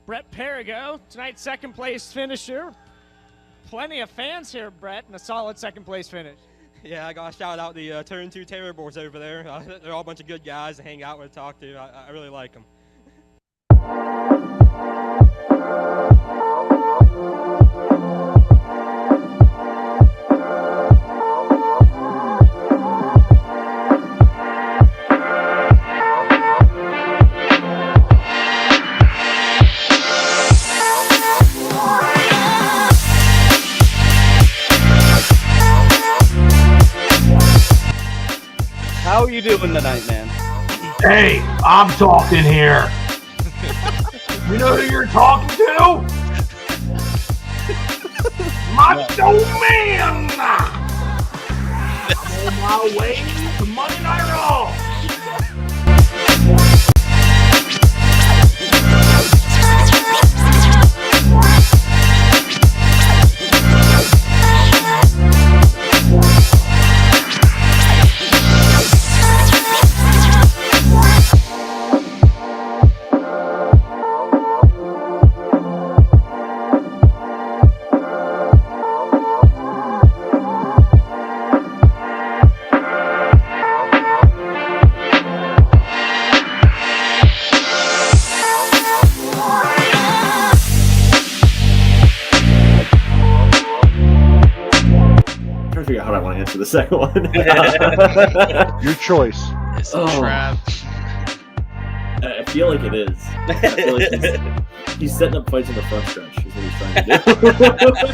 Brett Perigo, tonight's second place finisher. Plenty of fans here, Brett, and a solid second place finish. Yeah, I got to shout out the Turn 2 Terribles over there. They're all a bunch of good guys to hang out with, talk to. I really like them. How are you doing tonight, man? Hey, I'm talking here. You know who you're talking to? Macho Man! I'm on my way to Monday Night Raw. To the second one. Your choice. It's a trap. I feel like it is. I feel like he's setting up fights in the front stretch is what he's trying to do.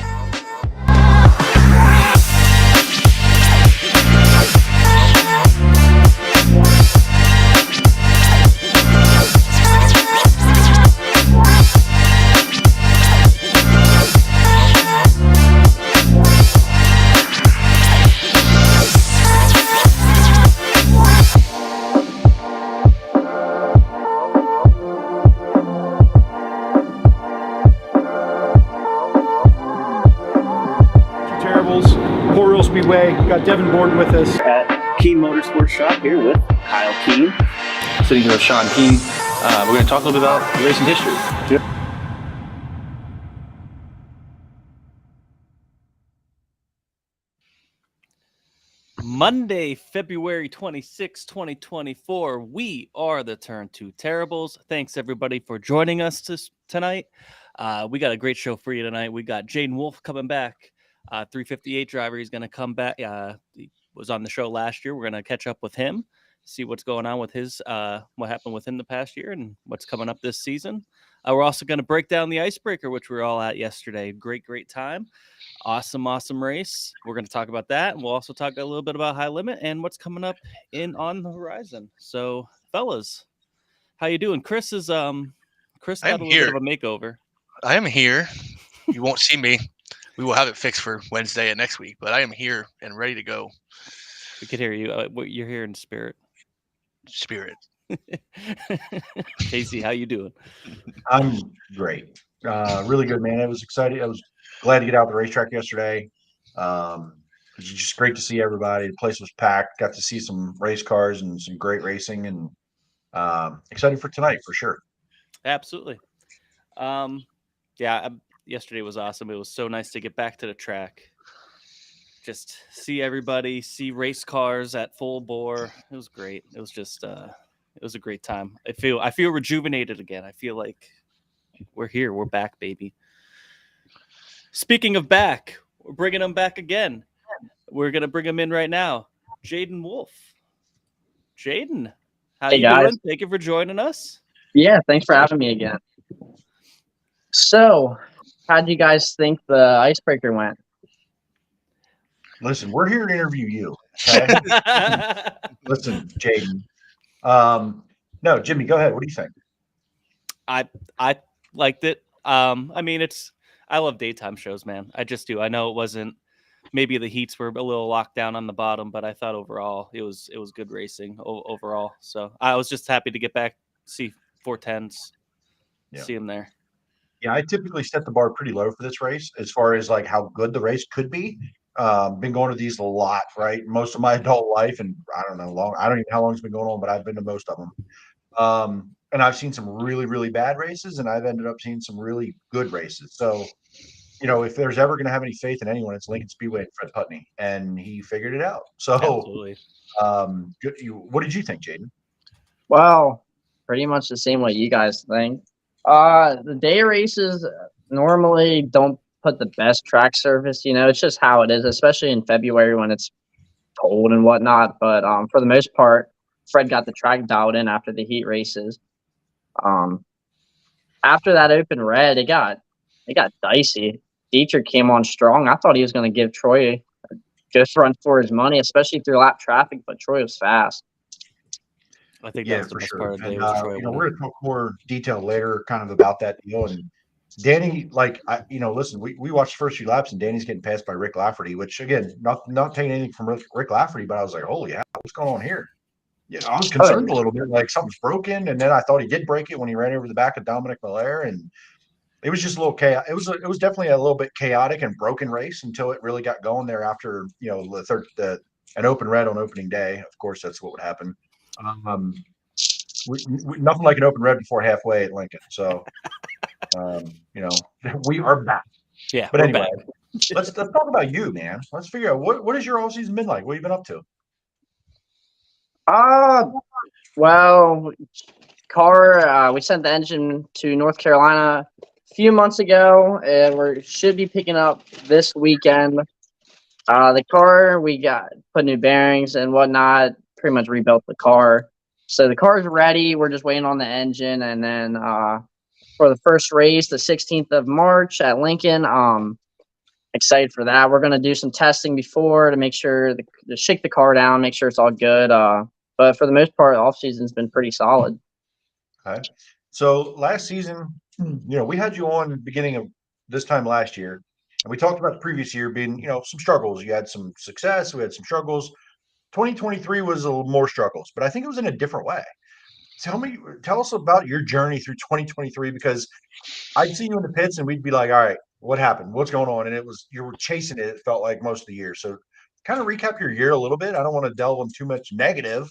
Speedway. We've got Devin Borden with us at Keen Motorsports Shop here with Kyle Keen. Sitting here with Sean Keen. We're going to talk a little bit about racing history. Yep. Monday, February 26, 2024. We are the Turn 2 Terribles. Thanks, everybody, for joining us tonight. We got a great show for you tonight. We got Jayden Wolf coming back. 358 driver. He's going to come back. He was on the show last year. We're going to catch up with him, see what's going on with his, what happened with him the past year and what's coming up this season. We're also going to break down the Icebreaker, which we were all at yesterday. Great time. Awesome race. We're going to talk about that. And we'll also talk a little bit about High Limit and what's coming up on the horizon. So, fellas, how you doing? Chris got a little bit of a makeover. I am here. You won't see me. We will have it fixed for Wednesday and next week, but I am here and ready to go. We could hear you. You're here in spirit. Casey, how you doing? I'm great. Really good, man. I was excited. I was glad to get out the racetrack yesterday. It was just great to see everybody. The place was packed. Got to see some race cars and some great racing, and excited for tonight for sure. Absolutely. Yesterday was awesome. It was so nice to get back to the track. Just see everybody, see race cars at full bore. It was great. It was just it was a great time. I feel rejuvenated again. I feel like we're here. We're back, baby. Speaking of back, we're bringing them back again. We're going to bring them in right now. Jayden Wolf. Jayden, how you doing? Thank you for joining us. Yeah, thanks for having me again. So, how do you guys think the Icebreaker went? Listen, we're here to interview you. Okay? Listen, Jayden. No, Jimmy, go ahead. What do you think? I liked it. I love daytime shows, man. I just do. I know it wasn't. Maybe the heats were a little locked down on the bottom, but I thought overall it was good racing overall. So I was just happy to get back, see 410s, see them there. Yeah, I typically set the bar pretty low for this race as far as like how good the race could be. Been going to these a lot, right? Most of my adult life, and I don't know how long it's been going on, but I've been to most of them. And I've seen some really, really bad races, and I've ended up seeing some really good races. So, if there's ever going to have any faith in anyone, it's Lincoln Speedway and Fred Putney, and he figured it out. So, Absolutely. what did you think, Jayden? Well, pretty much the same way you guys think. The day races normally don't put the best track surface. It's just how it is, especially in February when it's cold and whatnot. But for the most part, Fred got the track dialed in after the heat races. After that open red, it got dicey. Dietrich came on strong. I thought he was going to give Troy a good run for his money, especially through lap traffic, but Troy was fast. I think that was the best part of the day. And, Was Troy winning. we're going to talk more detail later kind of about that deal. And Danny, listen, we watched the first few laps, and Danny's getting passed by Rick Lafferty, which, again, not taking anything from Rick Lafferty, but I was like, holy hell, what's going on here? I was concerned a little bit, like something's broken, and then I thought he did break it when he ran over the back of Dominic Miller, and it was just a little chaos. It was definitely a little bit chaotic and broken race until it really got going there after an open red on opening day. Of course, that's what would happen. Nothing like an open red before halfway at Lincoln. So, we are back. Yeah, but anyway, let's talk about you, man. Let's figure out what has your off season been like. What have you been up to? Well, we sent the engine to North Carolina a few months ago, and we should be picking up this weekend. The car, we put new bearings and whatnot, pretty much rebuilt the car. So the car's ready. We're just waiting on the engine. And then for the first race, the 16th of March at Lincoln, excited for that. We're going to do some testing before to make sure to shake the car down, make sure it's all good. But for the most part, off season's been pretty solid. Okay. So last season, we had you on the beginning of this time last year, and we talked about the previous year being, some struggles. You had some success. We had some struggles. 2023 was a little more struggles, but I think it was in a different way. Tell us about your journey through 2023, because I'd see you in the pits and we'd be like, all right, what happened? What's going on? And you were chasing it. It felt like most of the year. So kind of recap your year a little bit. I don't want to delve on too much negative,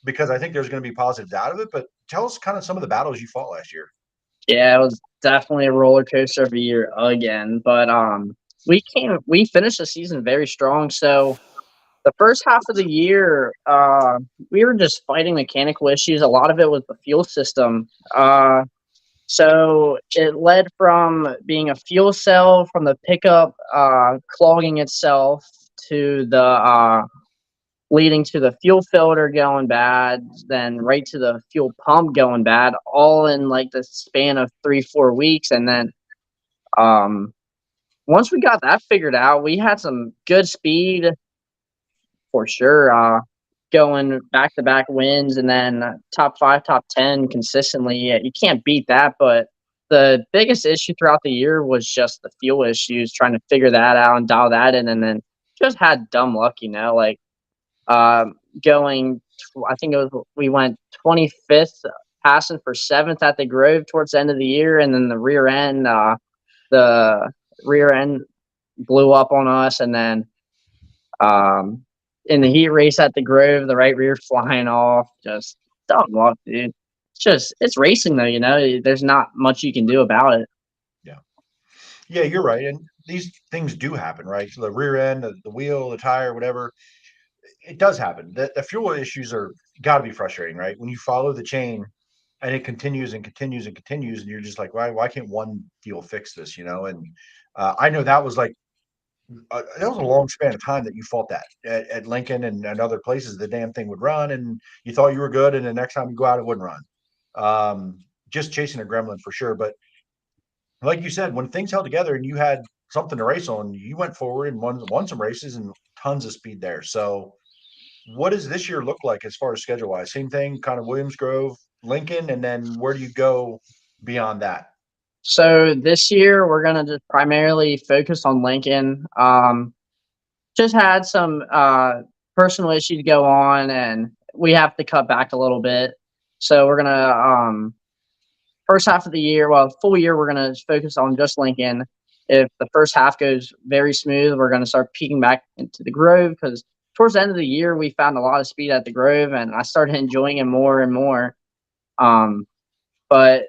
because I think there's going to be positives out of it, but tell us kind of some of the battles you fought last year. Yeah, it was definitely a roller coaster of a year again, but we finished the season very strong. So the first half of the year, we were just fighting mechanical issues. A lot of it was the fuel system. So it led from being a fuel cell from the pickup clogging itself to the leading to the fuel filter going bad, then right to the fuel pump going bad, all in like the span of 3-4 weeks. And then once we got that figured out, we had some good speed for sure, going back-to-back wins, and then top 5, top 10 consistently. Yeah, you can't beat that, but the biggest issue throughout the year was just the fuel issues, trying to figure that out and dial that in, and then just had dumb luck, going, I think we went 25th, passing for 7th at the Grove towards the end of the year, and then the rear end blew up on us, and then in the heat race at the Grove, the right rear flying off, just dumb luck, dude. It's racing though, there's not much you can do about it. Yeah, you're right. And these things do happen, right? So the rear end, the wheel, the tire, whatever, it does happen. The fuel issues are got to be frustrating, right? When you follow the chain and it continues and continues and continues, and you're just like, why can't one fuel fix this? And I know that was like, that was a long span of time that you fought that at Lincoln and other places. The damn thing would run, and you thought you were good, and the next time you go out, it wouldn't run. Just chasing a gremlin for sure. But like you said, when things held together and you had something to race on, you went forward and won some races and tons of speed there. So what does this year look like as far as schedule wise? Same thing, kind of Williams Grove, Lincoln, and then where do you go beyond that? So this year we're gonna just primarily focus on Lincoln. Just had some personal issues go on, and we have to cut back a little bit. So we're gonna first half of the year, full year, we're gonna focus on just Lincoln. If the first half goes very smooth, we're gonna start peeking back into the Grove, because towards the end of the year we found a lot of speed at the Grove, and I started enjoying it more and more. But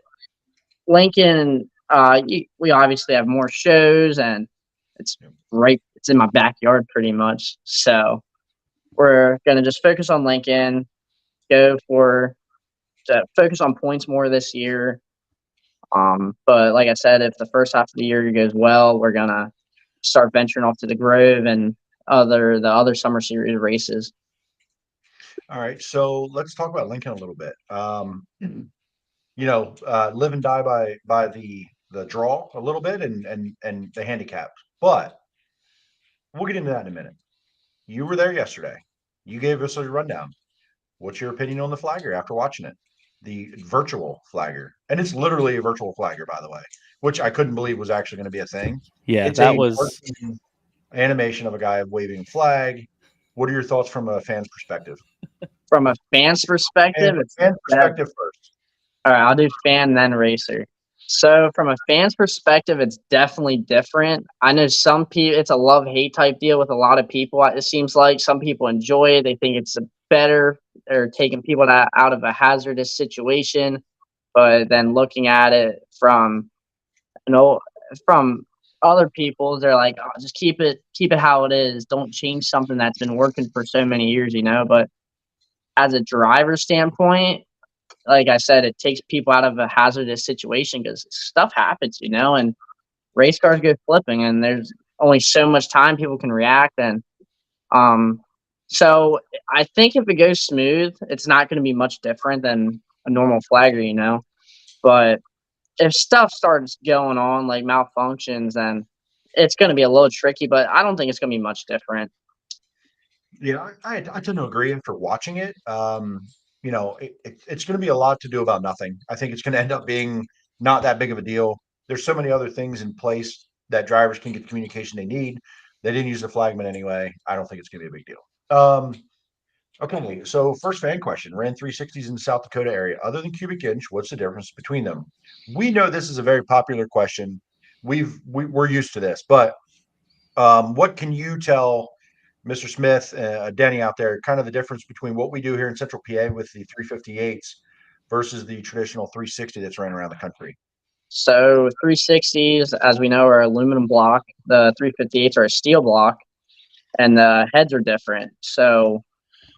Lincoln, we obviously have more shows, and it's it's in my backyard pretty much. So we're gonna just focus on Lincoln, focus on points more this year. But like I said, if the first half of the year goes well, we're gonna start venturing off to the Grove and the other summer series races. All right, so let's talk about Lincoln a little bit. Live and die by the draw a little bit and the handicap. But we'll get into that in a minute. You were there yesterday. You gave us a rundown. What's your opinion on the flagger after watching it? The virtual flagger. And it's literally a virtual flagger, by the way, which I couldn't believe was actually going to be a thing. Yeah, it's that a was animation of a guy waving a flag. What are your thoughts from a fan's perspective? From a fan's perspective, Fan perspective first. All right, I'll do fan then racer. So from a fan's perspective, it's definitely different. I know some people, it's a love-hate type deal with a lot of people. It seems like some people enjoy it. They think it's better or taking people out of a hazardous situation. But then looking at it from, from other people, they're like, oh, just keep it how it is. Don't change something that's been working for so many years, But as a driver standpoint, like I said, it takes people out of a hazardous situation because stuff happens, and race cars go flipping, and there's only so much time people can react. And so I think if it goes smooth, it's not going to be much different than a normal flagger, But if stuff starts going on like malfunctions, then it's going to be a little tricky. But I don't think it's going to be much different. Yeah, I tend to agree after watching it. It's going to be a lot to do about nothing. I think it's going to end up being not that big of a deal. There's so many other things in place that drivers can get the communication they need. They didn't use the flagman anyway. I don't think it's going to be a big deal. Okay, so first fan question: ran 360s in the South Dakota area. Other than cubic inch, what's the difference between them? We know this is a very popular question. We're used to this, but what can you tell Mr. Smith, Denny out there, kind of the difference between what we do here in Central PA with the 358s versus the traditional 360 that's ran around the country? So 360s, as we know, are aluminum block. The 358s are a steel block, and the heads are different. So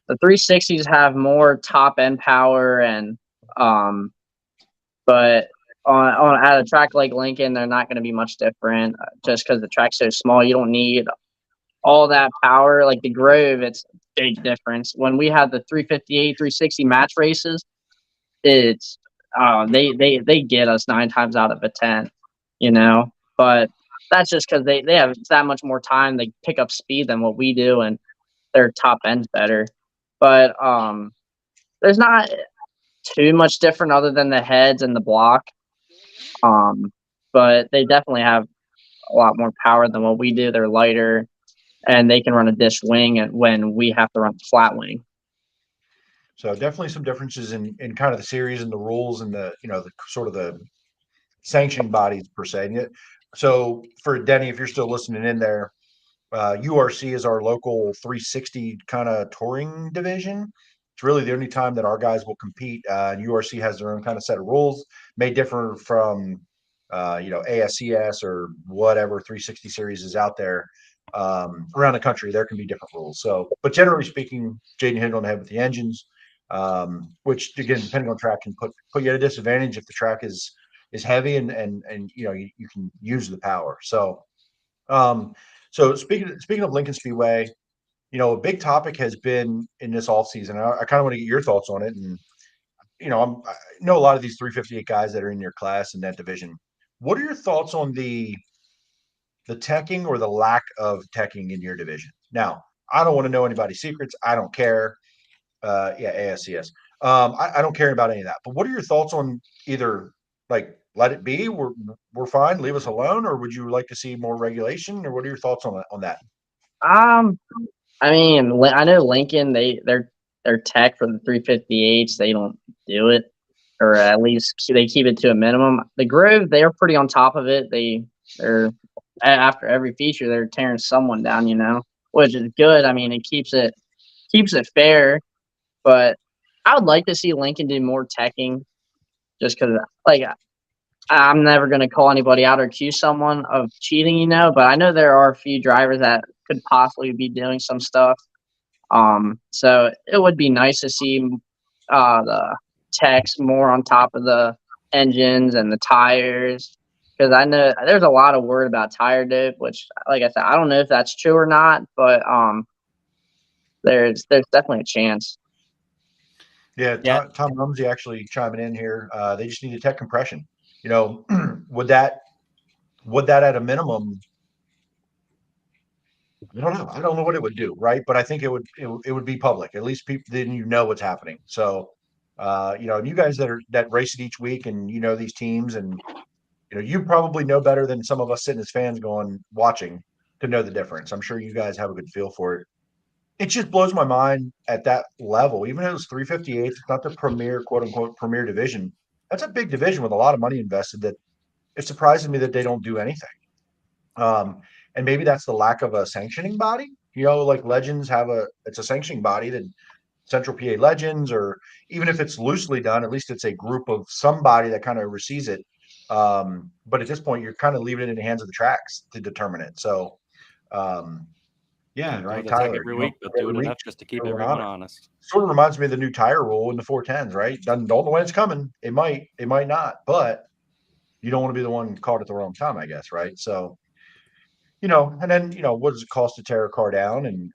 the 360s have more top end power, and but on at a track like Lincoln, they're not going to be much different. Just because the track's so small, you don't need all that power. Like the Grove, it's a big difference. When we have the 358, 360 match races, it's they get us 9 times out of 10, But that's just because they have that much more time. They pick up speed than what we do, and their top end's better. But there's not too much different other than the heads and the block. But they definitely have a lot more power than what we do. They're lighter, and they can run a dish wing when we have to run flat wing. So definitely some differences in kind of the series and the rules and the sort of the sanctioning bodies per se. So for Denny, if you're still listening in there, URC is our local 360 kind of touring division. It's really the only time that our guys will compete. And URC has their own kind of set of rules, may differ from ASCS or whatever 360 series is out there. Around the country, there can be different rules. So, but generally speaking, Jayden hit on the head with the engines, which again, depending on track, can put you at a disadvantage if the track is heavy and you can use the power. So, so speaking of Lincoln Speedway, a big topic has been in this off season. I kind of want to get your thoughts on it, and I know a lot of these 358 guys that are in your class in that division. What are your thoughts on the teching or the lack of teching in your division? Now, I don't want to know anybody's secrets. I don't care. ASCS. I don't care about any of that. But what are your thoughts on either like let it be, we're fine, leave us alone, or would you like to see more regulation? Or what are your thoughts on that? I mean, I know Lincoln. Their tech for the 358s, they don't do it, or at least they keep it to a minimum. The Grove, they are pretty on top of it. They're after every feature, they're tearing someone down, which is good. I mean, it keeps it fair. But I would like to see Lincoln do more teching. just because like I'm never going to call anybody out or accuse someone of cheating, but I know there are a few drivers that could possibly be doing some stuff. So it would be nice to see the techs more on top of the engines and the tires, because I know there's a lot of word about tire dip, which, like I said, I don't know if that's true or not, but there's definitely a chance. Yeah, Yeah. Tom Rumsey actually chiming in here. They just need a tech compression. Would that at a minimum? I don't know. I don't know what it would do, right? But I think it would be public. At least people then what's happening. So, and you guys that race it each week, and these teams, and you probably know better than some of us sitting as fans watching to know the difference. I'm sure you guys have a good feel for it. It just blows my mind at that level. Even if it was 358, it's not the premier, quote unquote, premier division. That's a big division with a lot of money invested. That it surprises me that they don't do anything. And maybe that's the lack of a sanctioning body. Like Legends it's a sanctioning body, that Central PA Legends, or even if it's loosely done, at least it's a group of somebody that kind of oversees it. But at this point, you're kind of leaving it in the hands of the tracks to determine it. So, yeah, right, Doing the tech Tyler. every week, but doing enough just to keep everyone honest. Sort of reminds me of the new tire rule in the 410s, right? Don't know when it's coming. It might not, but you don't want to be the one caught at the wrong time, I guess, right? So, and then what does it cost to tear a car down? And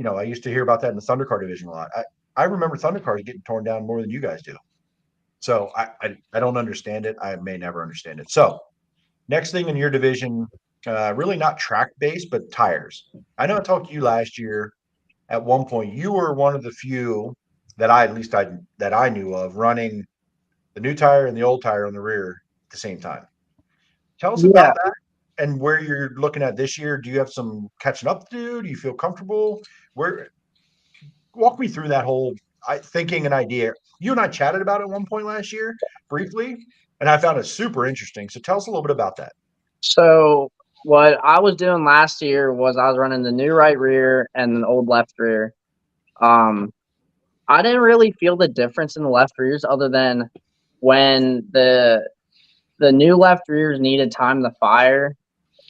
I used to hear about that in the Thunder car division a lot. I remember Thunder cars getting torn down more than you guys do. So I don't understand it. I may never understand it. So next thing in your division, really not track based, but tires. I know I talked to you last year. At one point, you were one of the few that I knew of running the new tire and the old tire on the rear at the same time. Tell us about that and where you're looking at this year. Do you have some catching up to do? Do you feel comfortable? Walk me through that whole thinking and idea. You and I chatted about it at one point last year briefly, and I found it super interesting. So tell us a little bit about that. So what I was doing last year was I was running the new right rear and the old left rear. I didn't really feel the difference in the left rears, other than when the new left rears needed time to fire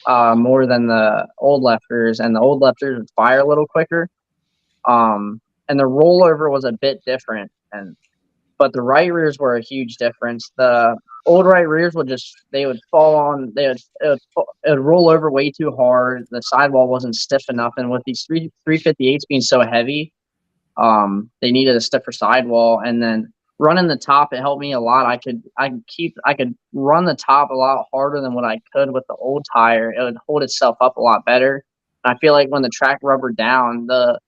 more than the old left rears, and the old left rears would fire a little quicker. And the rollover was a bit different, but the right rears were a huge difference. The old right rears would fall on, it would roll over way too hard. The sidewall wasn't stiff enough, and with these 358s being so heavy, they needed a stiffer sidewall. And then running the top, it helped me a lot. I could run the top a lot harder than what I could with the old tire. It would hold itself up a lot better. And I feel like when the track rubbered down, the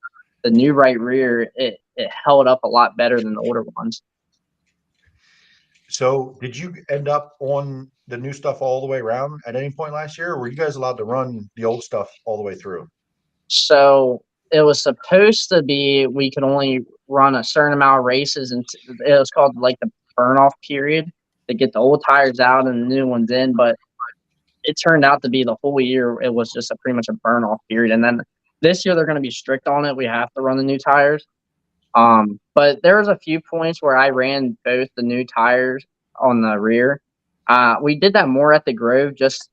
new right rear, it held up a lot better than the older ones. So did you end up on the new stuff all the way around at any point last year, or were you guys allowed to run the old stuff all the way through? So it was supposed to be we could only run a certain amount of races, and it was called like the burn off period to get the old tires out and the new ones in. But it turned out to be the whole year. It was just pretty much a burn off period. And then this year they're going to be strict on it. We have to run the new tires. But there was a few points where I ran both the new tires on the rear. We did that more at the Grove just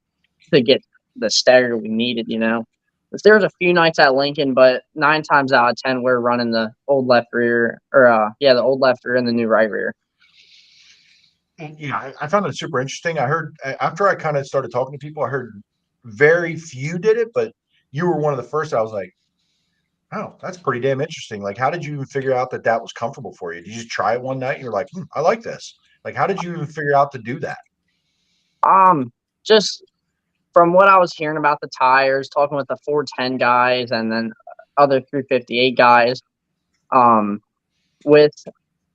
to get the stagger we needed, There was a few nights at Lincoln, but 9 times out of 10, we're running the old left rear, the old left rear and the new right rear. Yeah, I found it super interesting. I heard after I kind of started talking to people, I heard very few did it, but you were one of the first. I was like, oh, that's pretty damn interesting. Like, how did you even figure out that was comfortable for you? Did you just try it one night and you're like, I like this? Like, how did you even figure out to do that? Just from what I was hearing about the tires, talking with the 410 guys and then other 358 guys,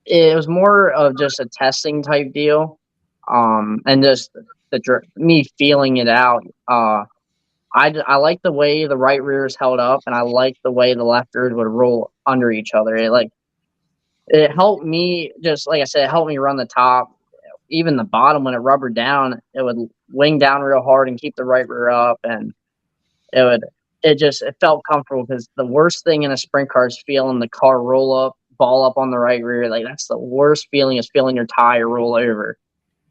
it was more of just a testing type deal, and just me feeling it out. I like the way the right rears held up, and I like the way the left rears would roll under each other. It helped me, just like I said, it helped me run the top. Even the bottom, when it rubbered down, it would wing down real hard and keep the right rear up, and it felt comfortable, because the worst thing in a sprint car is feeling the car roll up, ball up on the right rear. Like, that's the worst feeling, is feeling your tire roll over.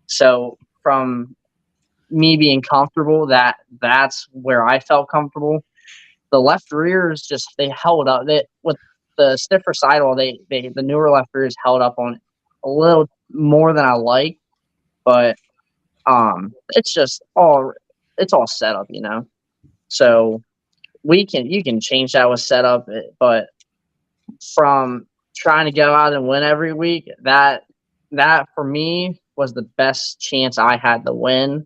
So from me being comfortable, that's where I felt comfortable. The left rears just they held up. They with the stiffer sidewall, the newer left rears held up on it a little more than I like, but it's all set up, you know. So you can change that with setup, but from trying to go out and win every week, that for me was the best chance I had to win.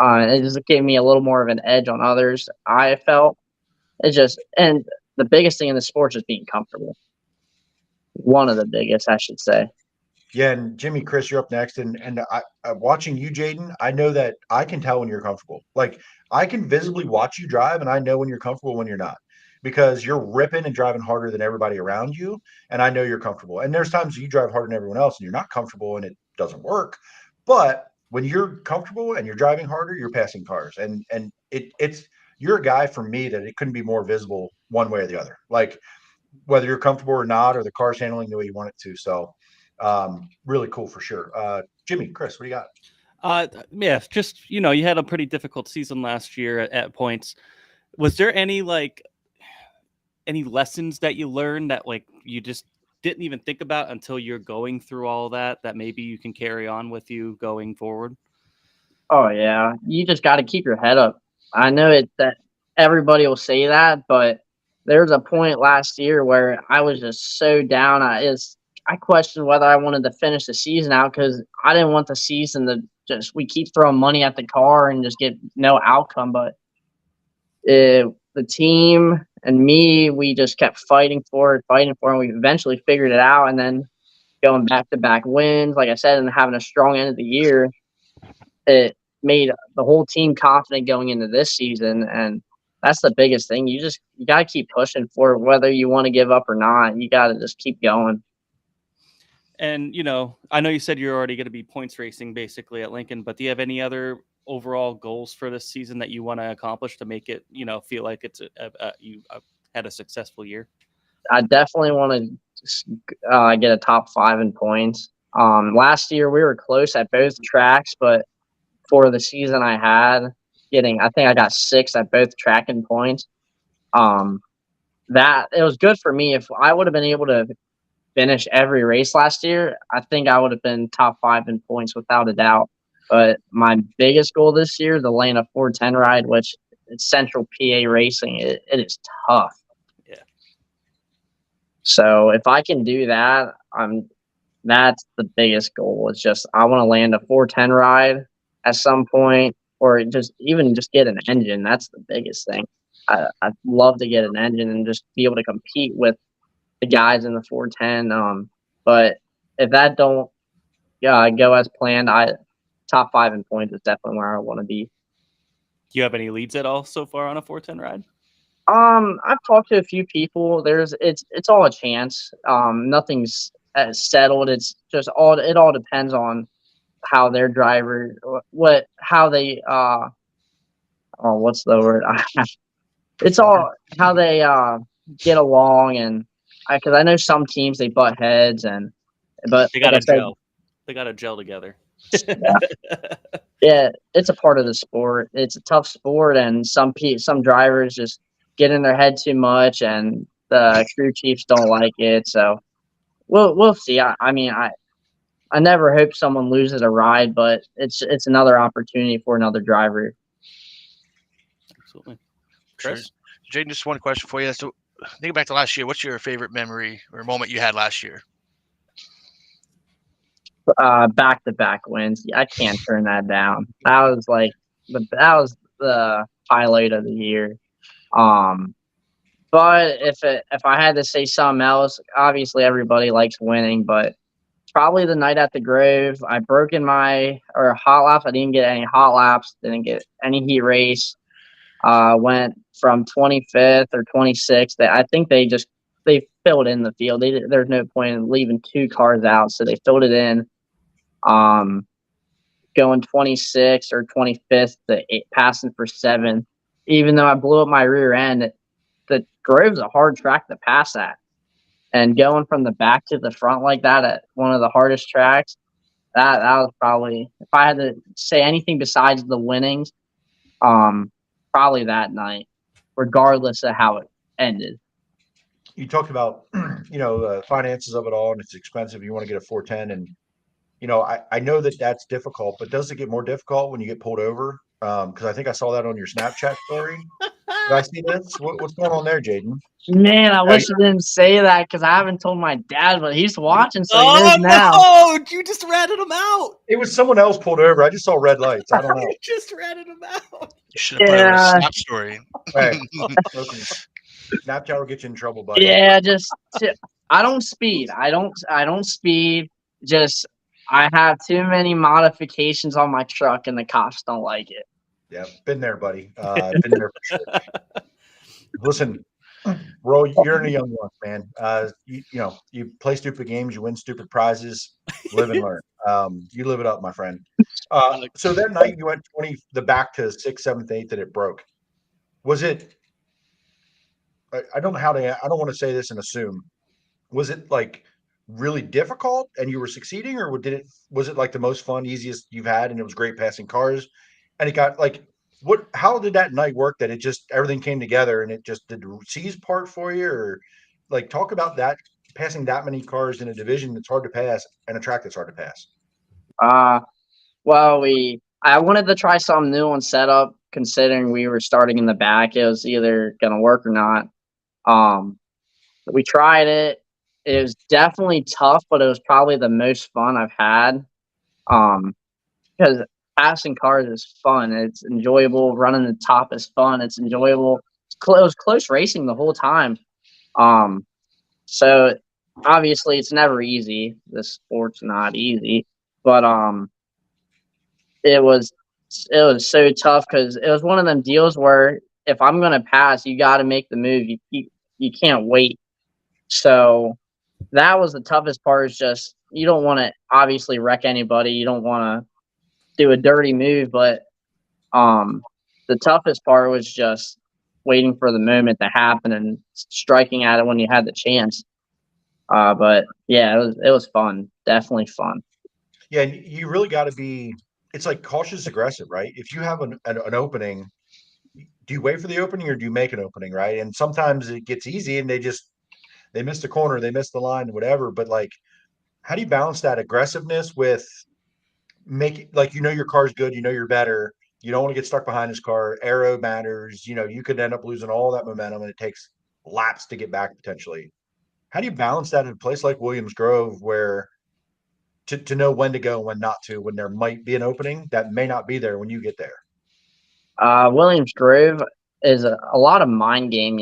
It just gave me a little more of an edge on others. I felt and the biggest thing in the sport is being comfortable. One of the biggest, I should say. Yeah, and Jimmy, Chris, you're up next, and watching you, Jayden, I know that I can tell when you're comfortable. Like I can visibly watch you drive, and I know when you're comfortable when you're not, because you're ripping and driving harder than everybody around you, and I know you're comfortable. And there's times you drive harder than everyone else, and you're not comfortable, and it doesn't work. But when you're comfortable and you're driving harder, you're passing cars, and it's you're a guy for me that it couldn't be more visible one way or the other. Like whether you're comfortable or not, or the car's handling the way you want it to. So really cool for sure. Jimmy, Chris, what do you got? Yeah, just you had a pretty difficult season last year at points. Was there any lessons that you learned that you just didn't even think about until you're going through all that maybe you can carry on with you going forward? Oh yeah, you just got to keep your head up. I know that everybody will say that, but there's a point last year where I was just so down. I questioned whether I wanted to finish the season out because I didn't want the season to just we keep throwing money at the car and just get no outcome. But the team and me, we just kept fighting for it, and we eventually figured it out. And then going back-to-back wins, like I said, and having a strong end of the year, it made the whole team confident going into this season. And that's the biggest thing. You got to keep pushing for it, whether you want to give up or not. You got to just keep going. And, I know you said you're already going to be points racing basically at Lincoln, but do you have any other overall goals for this season that you want to accomplish to make it, feel like it's you had a successful year? I definitely want to get a top 5 in points. Last year we were close at both tracks, but for the season I had, I think I got 6 at both track and points. That it was good for me. If I would have been able to finish every race last year, I think I would have been top 5 in points without a doubt. But my biggest goal this year is to land a 410 ride, which it's Central PA racing. It is tough. Yeah. So if I can do that, that's the biggest goal. It's just I want to land a 410 ride at some point, or just get an engine. That's the biggest thing. I'd love to get an engine and just be able to compete with the guys in the 410. But if that don't go as planned, top 5 in points is definitely where I want to be. Do you have any leads at all so far on a 410 ride? I've talked to a few people. It's all a chance. Nothing's settled. It's just it all depends on how their driver, how they what's the word? It's all how they get along, and because I know some teams they butt heads, but they got to gel. They got to gel together. Yeah, it's a part of the sport. It's a tough sport, and some drivers just get in their head too much, and the crew chiefs don't like it. So we'll see. I mean, I never hope someone loses a ride, but it's another opportunity for another driver. Absolutely. Chris? Jayden, just one question for you. So think back to last year. What's your favorite memory or moment you had last year? Back-to-back wins. I can't turn that down. That was the highlight of the year. But if I had to say something else, obviously everybody likes winning, but probably the night at the Grove. I broke in my hot laps. I didn't get any hot laps. Didn't get any heat race. Went from 25th or 26th. I think they filled in the field. There's no point in leaving 2 cars out, so they filled it in. Going 26th or 25th, passing for 7th. Even though I blew up my rear end, the Grove's a hard track to pass at. And going from the back to the front like that at one of the hardest tracks, That was probably, if I had to say anything besides the winnings, probably that night, regardless of how it ended. You talked about, finances of it all, and it's expensive. You want to get a 410, and I know that that's difficult, but does it get more difficult when you get pulled over? Because I think I saw that on your Snapchat story. Did I see this? What's going on there, Jayden? Man, I Yeah, wish I didn't say that because I haven't told my dad, but he's watching, so he knows Oh now. no! You just ratted him out. it was someone else pulled over. I just saw red lights. I don't know. You just ratted him out. You should have put it on a Yeah. Snap story. Hey, listen, Snapchat will get you in trouble, buddy. Yeah, I don't speed. I don't speed. Just I have too many modifications on my truck, and the cops don't like it. Yeah, been there, buddy. Been there for sure. Listen, Ro, you're in a young one, man. You play stupid games, you win stupid prizes, live and learn. You live it up, my friend. So that night you went 20, the back to 6th, 7th, 8th, and it broke. Was it? I don't know how to. I don't want to say this and assume. Was it like really difficult and you were succeeding, or was it like the most fun, easiest you've had, and it was great passing cars, and it got like what? How did that night work? That it just everything came together and it just did the C's part for you, or like talk about that passing that many cars in a division that's hard to pass and a track that's hard to pass. Well, I wanted to try something new on setup, considering we were starting in the back. It was either gonna work or not. We tried it. It was definitely tough, but it was probably the most fun I've had. Because passing cars is fun. It's enjoyable. Running the top is fun. It's enjoyable. It was close racing the whole time. So obviously it's never easy. This sport's not easy, but it was so tough because it was one of them deals where if I'm gonna pass, you got to make the move. You can't wait. So that was the toughest part. Is just you don't want to obviously wreck anybody. You don't want to do a dirty move, but the toughest part was just waiting for the moment to happen and striking at it when you had the chance. But yeah, it was fun. Definitely fun. Yeah, and you really got to be. It's like cautious aggressive, right? If you have an opening, do you wait for the opening or do you make an opening, right? And sometimes it gets easy and they miss the corner, they miss the line, whatever. But like, how do you balance that aggressiveness with making like your car's good, you're better, you don't want to get stuck behind his car, aero matters, you could end up losing all that momentum and it takes laps to get back potentially. How do you balance that in a place like Williams Grove where to know when to go and when not to, when there might be an opening that may not be there when you get there? Williams Grove is a lot of mind game.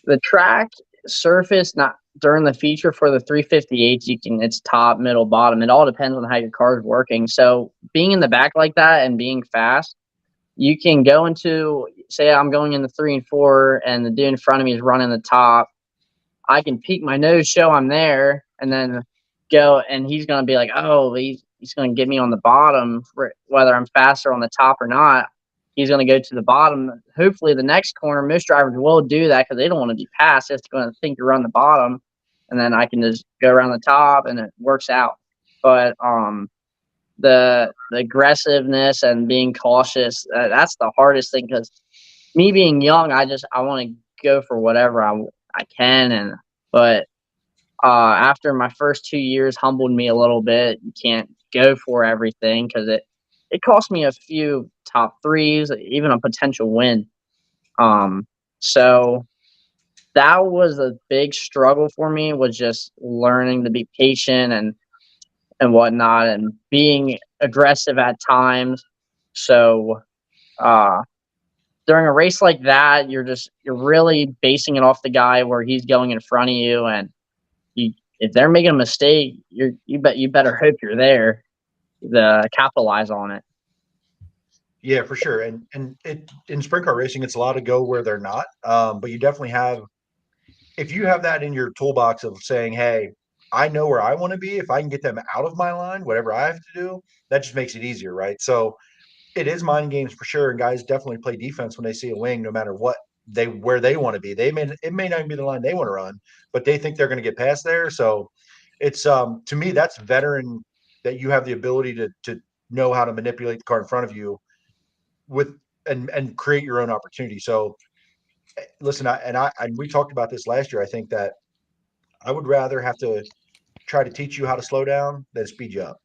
The track surface, not during the feature for the 358s, it's top, middle, bottom. It all depends on how your car is working. So being in the back like that and being fast, you can go into, say I'm going in the 3 and 4 and the dude in front of me is running the top. I can peek my nose, show I'm there, and then go, and he's going to be like, oh, he's going to get me on the bottom, whether I'm faster on the top or not. He's going to go to the bottom. Hopefully, the next corner, most drivers will do that because they don't want to be passed. They're going to think you're on the bottom, and then I can just go around the top, and it works out. But the aggressiveness and being cautious, that's the hardest thing because me being young, I want to go for whatever I can, but after my first 2 years humbled me a little bit. You can't go for everything because it cost me a few top threes, even a potential win. So that was a big struggle for me, was just learning to be patient and whatnot, and being aggressive at times. So during a race like that, you're really basing it off the guy where he's going in front of you, and if they're making a mistake, you better hope you're there to capitalize on it. Yeah, for sure. And in sprint car racing, it's a lot of go where they're not. But you definitely have, if you have that in your toolbox of saying, hey, I know where I want to be. If I can get them out of my line, whatever I have to do, that just makes it easier, right? So it is mind games for sure. And guys definitely play defense when they see a wing, no matter what where they want to be. It may not even be the line they want to run, but they think they're going to get past there. So it's to me that's veteran, that you have the ability to know how to manipulate the car in front of you with and create your own opportunity. So listen, and we talked about this last year. I think that I would rather have to try to teach you how to slow down than speed you up.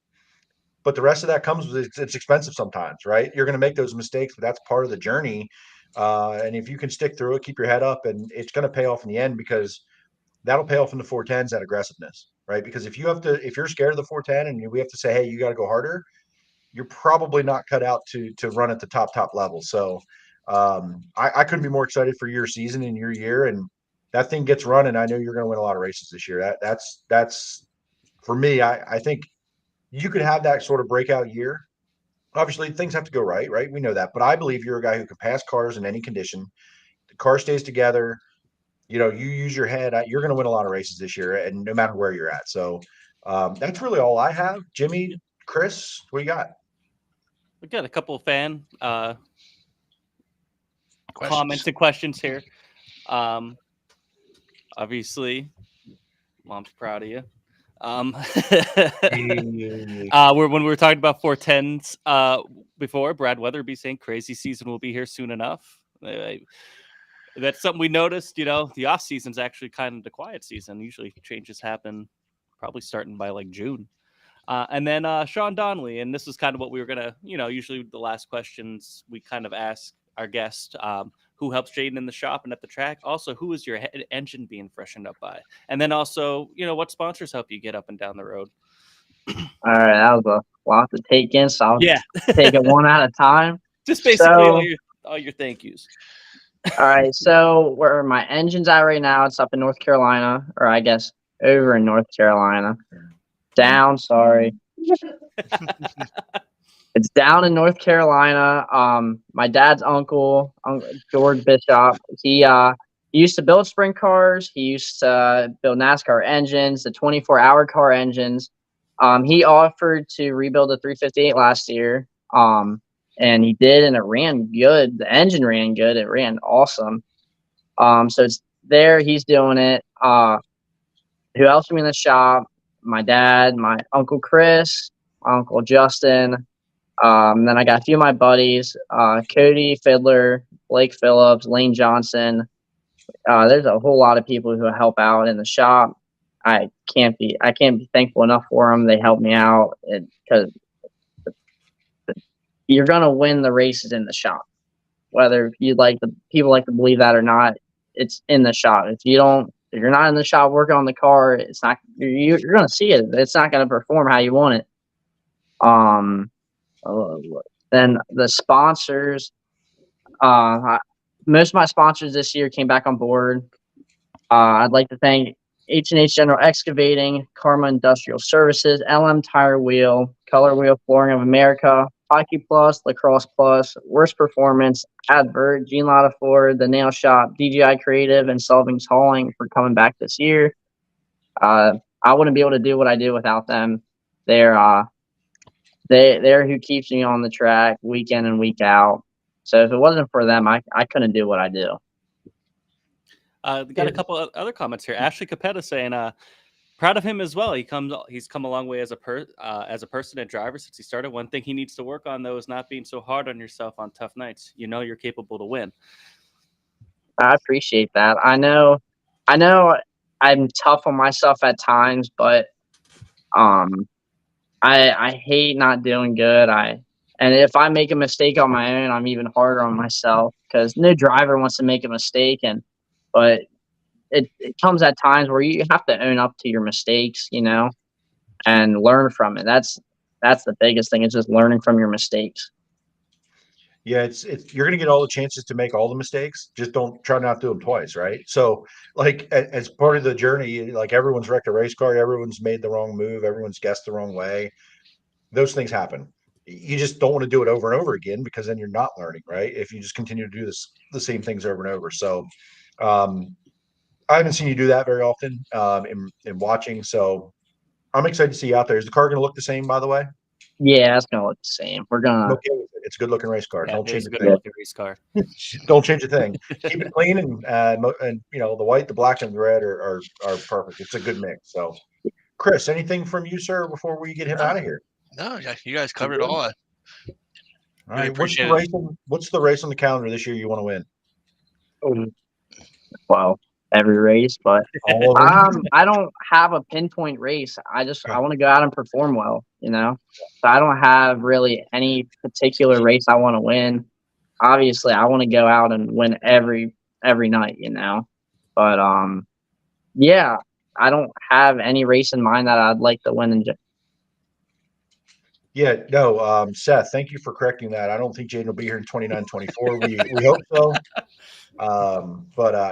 But the rest of that comes with it's expensive sometimes, right? You're going to make those mistakes, but that's part of the journey. And if you can stick through it, keep your head up, and it's going to pay off in the end, because that'll pay off in the 410s, that aggressiveness, right? Because if you're scared of the 410 and we have to say, hey, you got to go harder, you're probably not cut out to run at the top level. So I couldn't be more excited for your season and your year, and that thing gets running. I know you're going to win a lot of races this year. That's for me. I think you could have that sort of breakout year. Obviously, things have to go right, right? We know that, but I believe you're a guy who can pass cars in any condition. The car stays together. You know, you use your head. You're going to win a lot of races this year, and no matter where you're at. So that's really all I have. Jimmy, Chris, what do you got? We got a couple of fan Questions. comments and questions here. Obviously, Mom's proud of you. When we were talking about 410s before, Brad Weatherby saying crazy season will be here soon enough. That's something we noticed. You know, the off season's actually kind of the quiet season. Usually changes happen probably starting by like June. And then Sean Donnelly, and this is kind of what we were gonna, usually the last questions we kind of ask our guest, who helps Jayden in the shop and at the track. Also, who is your engine being freshened up by? And then also, what sponsors help you get up and down the road? All right, that was a lot to take in, so I'll take it one at a time. Just basically all your thank yous. All right, so where my engine's at right now, it's up in North Carolina, or I guess over in North Carolina. Down, sorry. It's down in North Carolina. My dad's uncle, George Bishop, he used to build sprint cars. He used to build NASCAR engines, the 24-hour car engines. He offered to rebuild the 358 last year. And he did, and it ran good. The engine ran good. It ran awesome. So it's there. He's doing it. Who else will be in the shop? My dad, my Uncle Chris, Uncle Justin. Then I got a few of my buddies, Cody Fiddler, Blake Phillips, Lane Johnson. There's a whole lot of people who help out in the shop. I can't be thankful enough for them. They help me out because you're gonna win the races in the shop, whether people like to believe that or not. It's in the shop. If you're not in the shop working on the car, it's not. You're gonna see it. It's not gonna perform how you want it. Then the sponsors, most of my sponsors this year came back on board. I'd like to thank H&H General Excavating, Karma Industrial Services, LM Tire Wheel, Color Wheel Flooring of America, Hockey Plus, Lacrosse Plus, Worst Performance, Advert, Gene Lotta Ford, The Nail Shop, DGI Creative, and Solving's Hauling for coming back this year. I wouldn't be able to do what I do without them. They're who keeps me on the track week in and week out. So if it wasn't for them, I couldn't do what I do. We got a couple of other comments here. Ashley Capetta saying, proud of him as well. He's come a long way as a person and driver since he started. One thing he needs to work on, though, is not being so hard on yourself on tough nights. You're capable to win. I appreciate that. I know I'm tough on myself at times, but I hate not doing good. And if I make a mistake on my own, I'm even harder on myself because no driver wants to make a mistake. But it comes at times where you have to own up to your mistakes, and learn from it. That's the biggest thing. It's just learning from your mistakes. Yeah, it's you're going to get all the chances to make all the mistakes. Just don't try not to do them twice, right? So, like as part of the journey, like everyone's wrecked a race car, everyone's made the wrong move, everyone's guessed the wrong way. Those things happen. You just don't want to do it over and over again because then you're not learning, right? If you just continue to do the same things over and over. So, I haven't seen you do that very often in watching. So, I'm excited to see you out there. Is the car going to look the same, by the way? Yeah, it's gonna look the same. We're gonna. Okay with it. It's a good looking race car. Yeah, Don't change a a good thing. looking race car. Don't change a thing. Keep it clean and the white, the black, and the red are perfect. It's a good mix. So Chris, anything from you, sir, before we get him out of here? No, you guys covered it all. All right. appreciate What's the race on the calendar this year you want to win? Well, every race, but All of them? I don't have a pinpoint race. I want to go out and perform well, So I don't have really any particular race I want to win. Obviously, I want to go out and win every night, But yeah, I don't have any race in mind that I'd like to win in. Yeah, no, Seth, thank you for correcting that. I don't think Jayden will be here in 29-24. We hope so.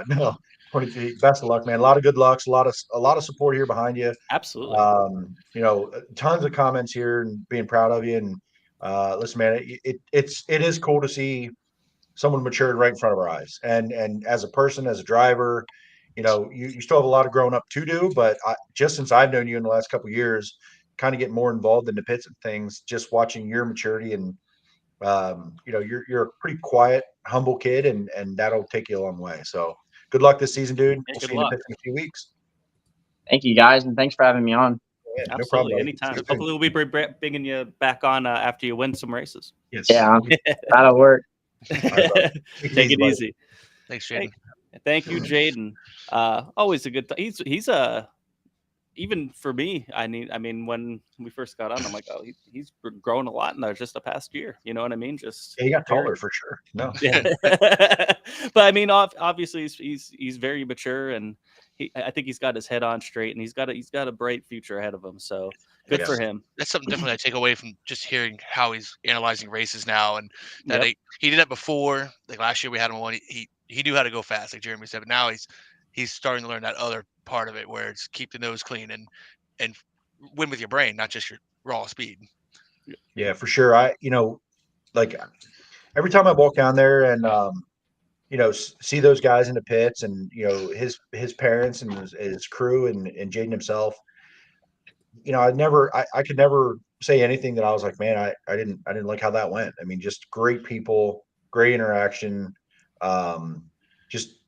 No, 23. Best of luck, man. A lot of good lucks, a lot of support here behind you. Absolutely. Tons of comments here and being proud of you. And listen, man, it is cool to see someone matured right in front of our eyes. And as a person, as a driver, you still have a lot of growing up to do. But just since I've known you in the last couple of years, kind of get more involved in the pits and things, just watching your maturity and you're a pretty quiet, humble kid, and that'll take you a long way. So good luck this season, dude. We'll see you in the pits in a few weeks. Thank you, guys, and thanks for having me on. Yeah, Absolutely, no problem. anytime. Hopefully, we'll be bringing you back on after you win some races. Yes. Yeah, that'll work. Take it easy. Thanks, Jayden. Thank you, Jayden. Always a good. He's even for me. I mean, when we first got on, I'm like, oh, he's grown a lot in just the past year. You know what I mean? He got taller for sure. No. Yeah. But I mean, obviously, he's very mature, and I think he's got his head on straight, and he's got a bright future ahead of him. So good for him. That's something definitely I take away from just hearing how he's analyzing races now, and that he did that before. Like last year, we had him on. He knew how to go fast, like Jeremy said. But now he's starting to learn that other part of it, where it's keep the nose clean and win with your brain, not just your raw speed. Yeah, for sure. Like every time I walk down there and see those guys in the pits and his parents and his crew and Jayden himself, I could never say anything that I was like, man, I didn't like how that went. I mean, just great people, great interaction. Just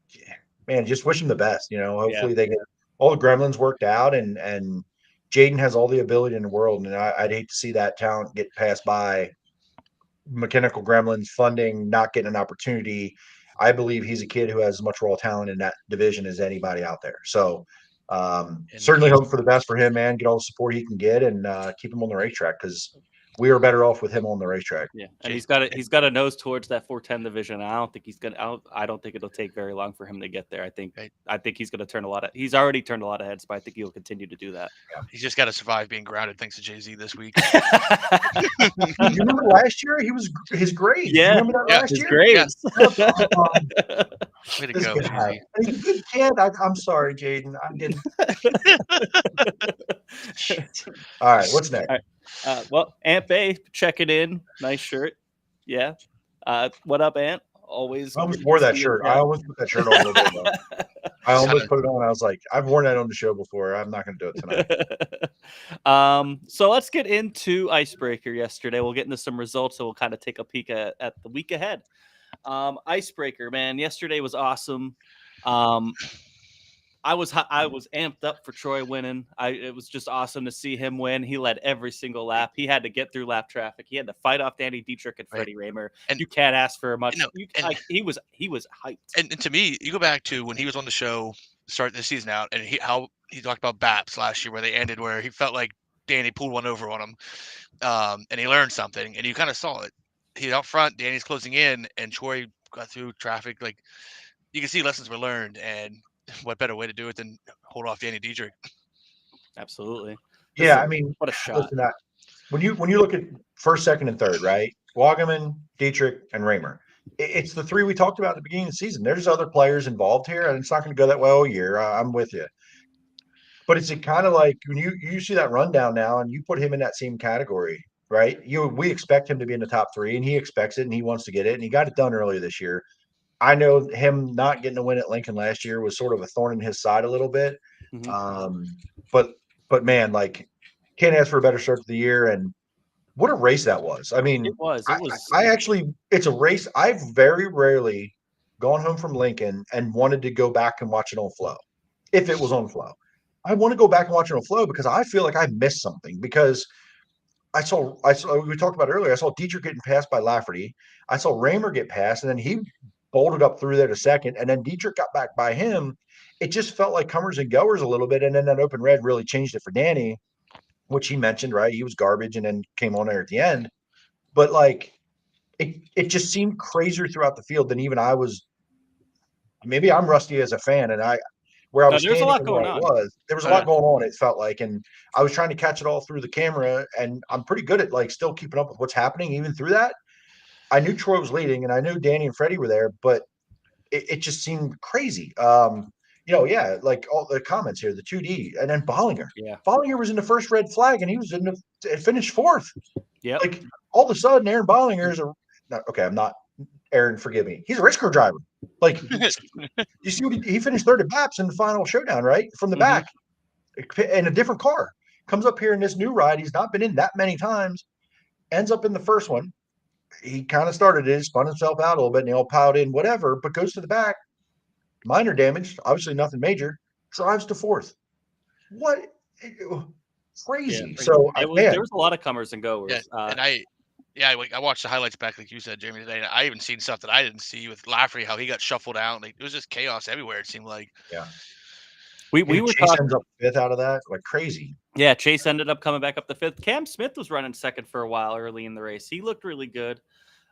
wish them the best. Hopefully they get all the gremlins worked out, and Jayden has all the ability in the world, and I'd hate to see that talent get passed by. Mechanical gremlins funding, not getting an opportunity. I believe he's a kid who has as much raw talent in that division as anybody out there. So certainly hope for the best for him, man. Get all the support he can get and keep him on the racetrack, because we are better off with him on the racetrack. Yeah, and he's got a nose towards that 410 division. I don't think I don't think it'll take very long for him to get there. I think he's going to turn he's already turned a lot of heads, but I think he'll continue to do that. Yeah. He's just got to survive being grounded thanks to Jay-Z this week. You remember last year? His grades. Yeah, you remember that last year? Grades. Yeah. Way to go, Jay-Z. Good kid. I'm sorry, Jayden. I didn't. All right, what's next? All right. Well, Aunt Bay checking in. Nice shirt. Yeah. What up, Aunt? Always. I almost wore that shirt. I almost put that shirt on a little bit ago. I almost put it on. I was like, I've worn that on the show before. I'm not going to do it tonight. So let's get into Icebreaker yesterday. We'll get into some results, so we'll kind of take a peek at the week ahead. Icebreaker, man. Yesterday was awesome. I was amped up for Troy winning. It was just awesome to see him win. He led every single lap. He had to get through lap traffic. He had to fight off Danny Dietrich and Freddie Raymer. And you can't ask for much. He was hyped. And to me, you go back to when he was on the show starting the season out, and how he talked about BAPS last year, where they ended, where he felt like Danny pulled one over on him, and he learned something, and you kind of saw it. He's out front, Danny's closing in, and Troy got through traffic. Like, you can see lessons were learned, and what better way to do it than hold off Danny Dietrich? Absolutely. Yeah, I mean, what a shot. Listen, when you look at first, second, and third, right? Wagaman, Dietrich, and Raymer. It's the three we talked about at the beginning of the season. There's other players involved here, and it's not going to go that well all year. I'm with you. But it's kind of like when you see that rundown now, and you put him in that same category, right? We expect him to be in the top three, and he expects it, and he wants to get it, and he got it done earlier this year. I know him not getting a win at Lincoln last year was sort of a thorn in his side a little bit. Mm-hmm. But man, like, can't ask for a better start to the year. And what a race that was. I mean, it was. It's a race. I've very rarely gone home from Lincoln and wanted to go back and watch it on Flow, if it was on Flow. I want to go back and watch it on Flow because I feel like I missed something because I saw we talked about earlier. I saw Dietrich getting passed by Lafferty. I saw Raymer get passed, and then he bolted up through there to second, and then Dietrich got back by him. It just felt like comers and goers a little bit, and then that open red really changed it for Danny, which he mentioned, right? He was garbage and then came on there at the end. But like it just seemed crazier throughout the field than even I was. Maybe I'm rusty as a fan, and where I No, was there's a standing lot and going where I on. was, there was a lot going on. It felt like, and I was trying to catch it all through the camera, and I'm pretty good at like still keeping up with what's happening even through that. I knew Troy was leading, and I knew Danny and Freddie were there, but it just seemed crazy. Yeah, like all the comments here, the 2D, and then Bollinger. Yeah. Bollinger was in the first red flag, and he was finished fourth. Yep. Like all of a sudden, Aaron Bollinger is I'm not Aaron, forgive me. He's a race car driver. Like you see what he finished third at Baps in the final showdown, right? From the back in a different car. Comes up here in this new ride. He's not been in that many times. Ends up in the first one. He kind of started it, spun himself out a little bit, and he all piled in, whatever, but goes to the back. Minor damage, obviously nothing major. Drives to fourth. What? Crazy. Yeah, so there was a lot of comers and goers. Yeah, I watched the highlights back, like you said, Jamie, today. And I even seen stuff that I didn't see with Lafferty, how he got shuffled out. Like it was just chaos everywhere. It seemed like. Yeah. We were Chase talking ends up fifth out of that, like crazy. Yeah, Chase ended up coming back up the fifth. Cam Smith was running second for a while early in the race. He looked really good.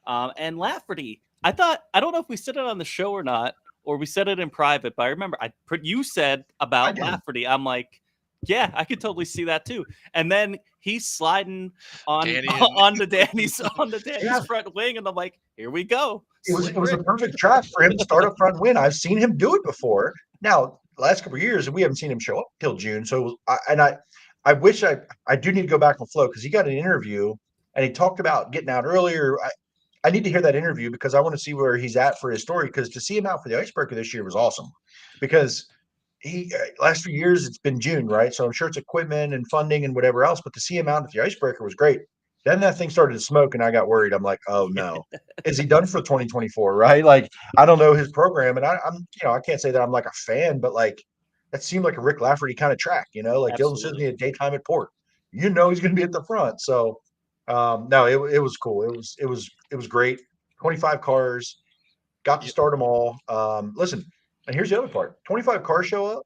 And Lafferty, I don't know if we said it on the show or not, or we said it in private, but I remember you said about Lafferty. I'm like, yeah, I could totally see that too. And then he's sliding onto Danny's front wing, and I'm like, here we go. It was a perfect track for him to start up front and win. I've seen him do it before. Now, the last couple of years, we haven't seen him show up till June. So, I wish I do need to go back on Flow because he got an interview and he talked about getting out earlier. I need to hear that interview because I want to see where he's at for his story. Because to see him out for the Icebreaker this year was awesome. Because he last few years it's been June, right? So I'm sure it's equipment and funding and whatever else. But to see him out at the Icebreaker was great. Then that thing started to smoke, and I got worried. I'm like, oh no, is he done for 2024? Right? Like I don't know his program, and I'm I can't say that I'm like a fan, but like that seemed like a Rick Lafferty kind of track, like Dylan Sidney at Daytime at Port. He's going to be at the front. So no, it was cool. It was great. 25 cars, got to start them all. Listen, and here's the other part: 25 cars show up.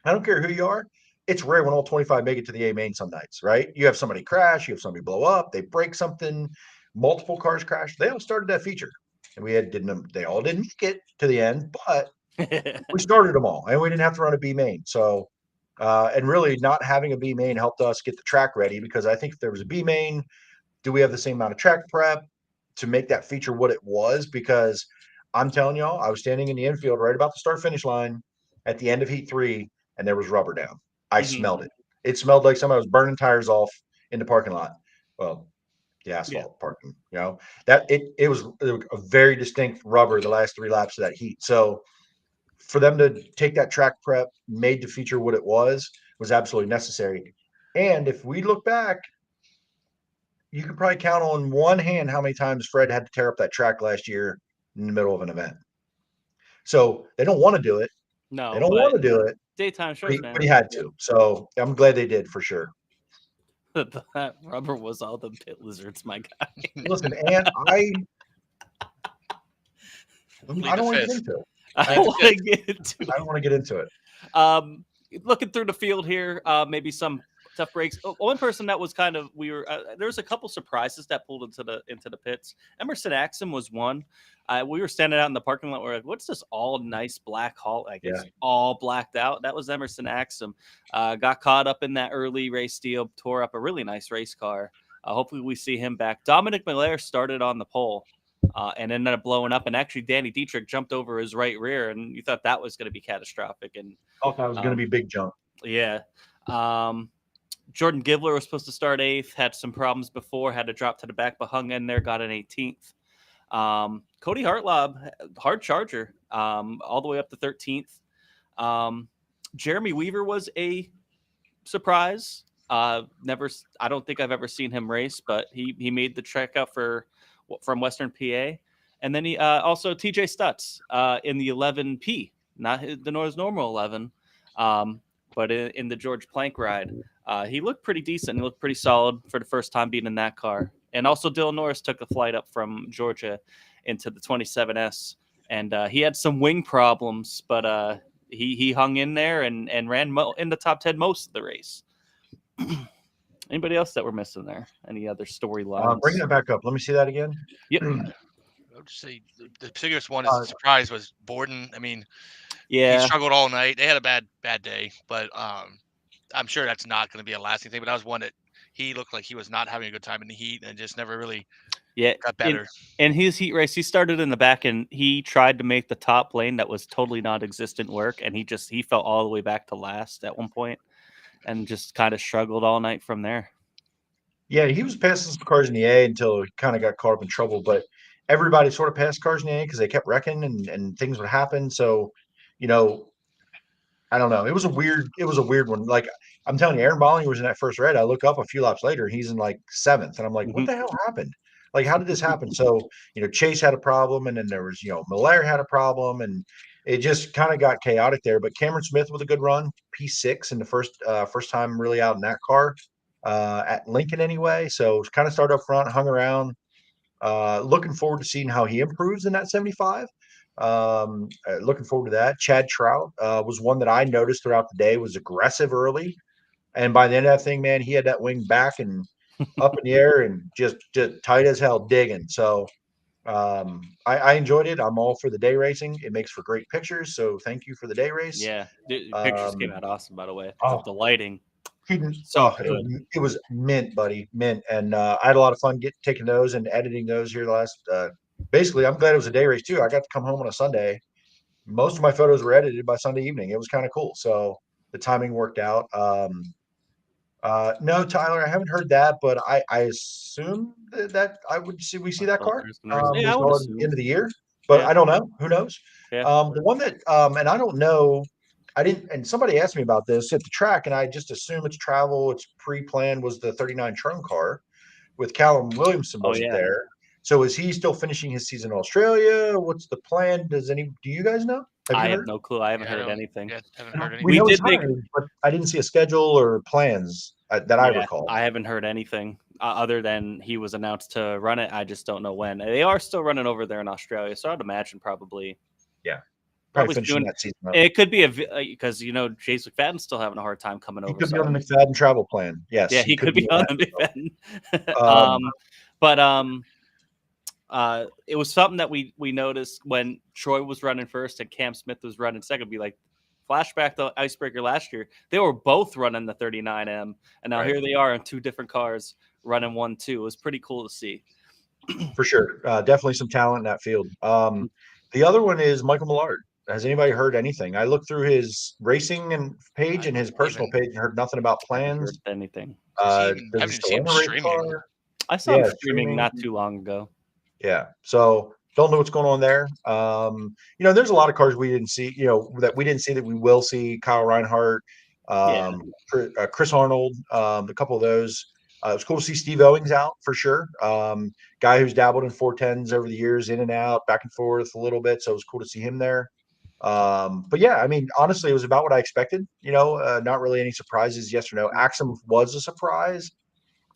I don't care who you are. It's rare when all 25 make it to the A main some nights, right? You have somebody crash, you have somebody blow up, they break something, multiple cars crash. They all started that feature. And they all didn't make it to the end, but we started them all and we didn't have to run a B main. So, and really not having a B main helped us get the track ready because I think if there was a B main, do we have the same amount of track prep to make that feature what it was? Because I'm telling y'all, I was standing in the infield right about the start finish line at the end of heat 3 and there was rubber down. I smelled it. It smelled like somebody was burning tires off in the parking lot. Well, the asphalt parking, that it was a very distinct rubber the last 3 laps of that heat. So for them to take that track prep, made the feature what it was absolutely necessary. And if we look back, you could probably count on one hand how many times Fred had to tear up that track last year in the middle of an event. So they don't want to do it. No, they don't want to do it. Daytime shows, but he had to. So I'm glad they did for sure. That rubber was all the pit lizards, my guy. Listen, and I don't want to get into it. I don't want to get into it. Looking through the field here, maybe some tough breaks. One person that was kind of there was a couple surprises that pulled into the pits. Emerson Axum was one. We were standing out in the parking lot. We're like, "What's this all nice black Halt? Like it's all blacked out." That was Emerson Axum. Got caught up in that early race deal, tore up a really nice race car. Hopefully, we see him back. Dominic Miller started on the pole and ended up blowing up. And actually, Danny Dietrich jumped over his right rear, and you thought that was going to be catastrophic. And I thought it was going to be big jump. Yeah. Jordan Givler was supposed to start 8th, had some problems before, had to drop to the back, but hung in there, got an 18th. Cody Hartlob, hard charger, all the way up to 13th. Jeremy Weaver was a surprise. I don't think I've ever seen him race, but he made the trek out from Western PA. And then he also TJ Stutz in the 11P, not the normal 11. but in the George Plank ride, he looked pretty decent. He looked pretty solid for the first time being in that car. And also Dylan Norris took a flight up from Georgia into the 27S, and he had some wing problems, but he hung in there and ran in the top 10 most of the race. Anybody else that we're missing there? Any other storylines? Bring that back up. Let me see that again. Yep. I would say the biggest one is the surprise was Borden. I mean, Yeah. he struggled all night. They had a bad day, but I'm sure that's not going to be a lasting thing. But that was one that he looked like he was not having a good time in the heat and just never really got better. In his heat race, he started in the back and he tried to make the top lane that was totally non-existent work, and he fell all the way back to last at one point and just kind of struggled all night from there. Yeah, he was passing some cars in the A until he kind of got caught up in trouble. But everybody sort of passed cars in the A because they kept wrecking and things would happen. So, I don't know. It was a weird one. Like I'm telling you, Aaron Bollinger was in that first red. I look up a few laps later and he's in like 7th. And I'm like, what the hell happened? Like, how did this happen? So, Chase had a problem, and then there was, Miller had a problem, and it just kind of got chaotic there. But Cameron Smith with a good run, P6 in the first time really out in that car. At Lincoln anyway. So kind of started up front, hung around. Looking forward to seeing how he improves in that 75. Looking forward to that. Chad Trout was one that I noticed throughout the day, was aggressive early. And by the end of that thing, man, he had that wing back and up in the air and just tight as hell digging. So I enjoyed it. I'm all for the day racing. It makes for great pictures. So thank you for the day race. Yeah. The pictures came out awesome, by the way. The lighting. It was mint, buddy, mint, and I had a lot of fun taking those and editing those here the last. Basically, I'm glad it was a day race too. I got to come home on a Sunday. Most of my photos were edited by Sunday evening. It was kind of cool, so the timing worked out. No, Tyler, I haven't heard that, but I assume that we see that car before the end of the year, but I don't know. Who knows? Yeah. The one that and I don't know. I didn't, and somebody asked me about this at the track, and I just assume it's travel. It's pre-planned. Was the 39 Tron car with Callum Williamson wasn't there? So is he still finishing his season in Australia? What's the plan? Do you guys know? I have no clue. I haven't heard anything. Haven't heard anything. We did but I didn't see a schedule or plans that I recall. I haven't heard anything other than he was announced to run it. I just don't know when. They are still running over there in Australia, so I'd imagine probably. Yeah. Probably doing that season. It could be because Chase McFadden's still having a hard time coming over. He could be on the McFadden travel plan. Yes. Yeah, he could be on the McFadden. It was something that we noticed when Troy was running first and Cam Smith was running second. Be like, flashback to Icebreaker last year, they were both running the 39M, and now here they are in two different cars running 1-2. It was pretty cool to see. For sure, definitely some talent in that field. The other one is Michael Millard. Has anybody heard anything? I looked through his racing page and his personal page and heard nothing about plans. Anything? I haven't seen him streaming. I saw him streaming not too long ago. Yeah, so don't know what's going on there. There's a lot of cars we didn't see. That we didn't see that we will see. Kyle Reinhardt, Chris Arnold, a couple of those. It was cool to see Steve Owings out for sure. Guy who's dabbled in 410s over the years, in and out, back and forth a little bit. So it was cool to see him there. But yeah, I mean, honestly, it was about what I expected. Not really any surprises. Yes or no. Axum was a surprise,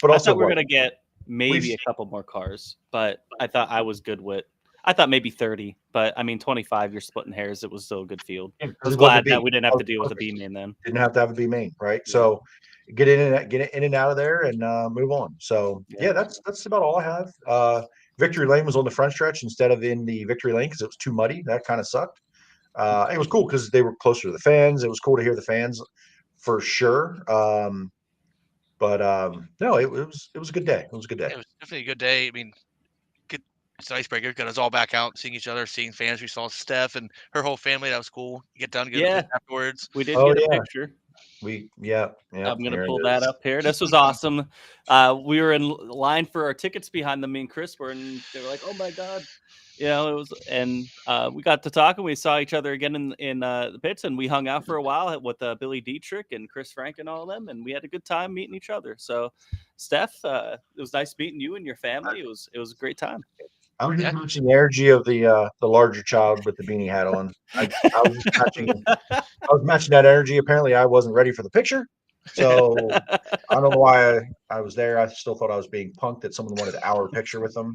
but also I thought we were gonna get maybe a couple more cars, but I thought I was good with. I thought maybe 30, but I mean 25. You're splitting hairs. It was still a good field. I was glad that we didn't have to deal with a B main then. Didn't have to have a B main, right? Yeah. So get in and out of there and move on. So yeah, that's about all I have. Victory Lane was on the front stretch instead of in the Victory Lane because it was too muddy. That kind of sucked. It was cool because they were closer to the fans. It was cool to hear the fans for sure. But no, it was a good day. It was a good day. It was definitely a good day. I mean, it's an icebreaker. Got us all back out, seeing each other, seeing fans. We saw Steph and her whole family. That was cool. You get done to get afterwards. We did get a picture. I'm gonna pull that up here. This was awesome. We were in line for our tickets behind them. Me and Chris were, and they were like, "Oh my god." It was, and we got to talk, and we saw each other again in the pits, and we hung out for a while with Billy Dietrich and Chris Frank and all of them, and we had a good time meeting each other. So, Steph, it was nice meeting you and your family. It was a great time. I was just Yeah. matching the energy of the larger child with the beanie hat on. I was just matching. I was matching that energy. Apparently, I wasn't ready for the picture, so I don't know why I was there. I still thought I was being punked that someone wanted our picture with them.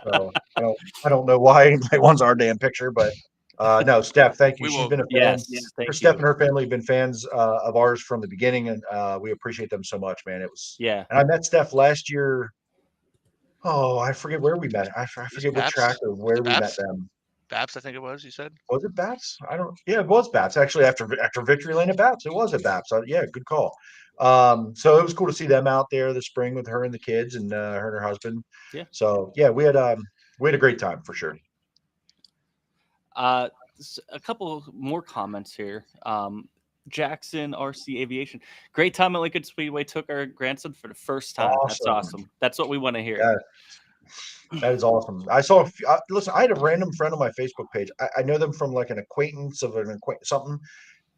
So I don't know why anybody wants our damn picture, but no, Steph, thank you. We She's will. been a fan. Yes, thank Steph you. and her family have been fans of ours from the beginning, and we appreciate them so much, man. It was, Yeah. and I met Steph last year. Oh, I forget where we met. I Was forget it what track Baps? or Was where it we met Baps? them. Baps, I think it was. You said. Was it Bats? I don't. Yeah, it was Bats. Actually, after Victory Lane at Bats, it was at Bats. Yeah, good call. So it was cool to see them out there this spring with her and the kids and her and her husband. Yeah. So yeah, we had a great time for sure. A couple more comments here. Jackson RC Aviation, great time at Lincoln Speedway. Took our grandson for the first time. That's awesome. That's what we want to hear. Yeah, that is awesome. I saw. Listen, I had a random friend on my Facebook page. I know them from like an acquaintance of an acquaintance something.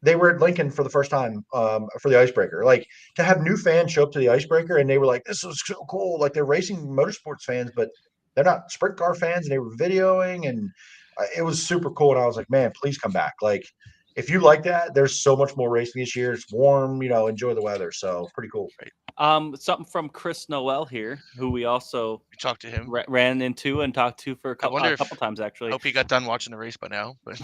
They were at Lincoln for the first time for the Icebreaker. Like to have new fans show up to the Icebreaker and they were like, "This was so cool!" Like they're racing motorsports fans, but they're not sprint car fans. And they were videoing, and it was super cool. And I was like, "Man, please come back!" Like if you like that, there's so much more racing this year. It's warm, enjoy the weather. So pretty cool. Something from Chris Noel here, who we also We talked to him. ran into and talked to for a couple times actually. Hope he got done watching the race by now. But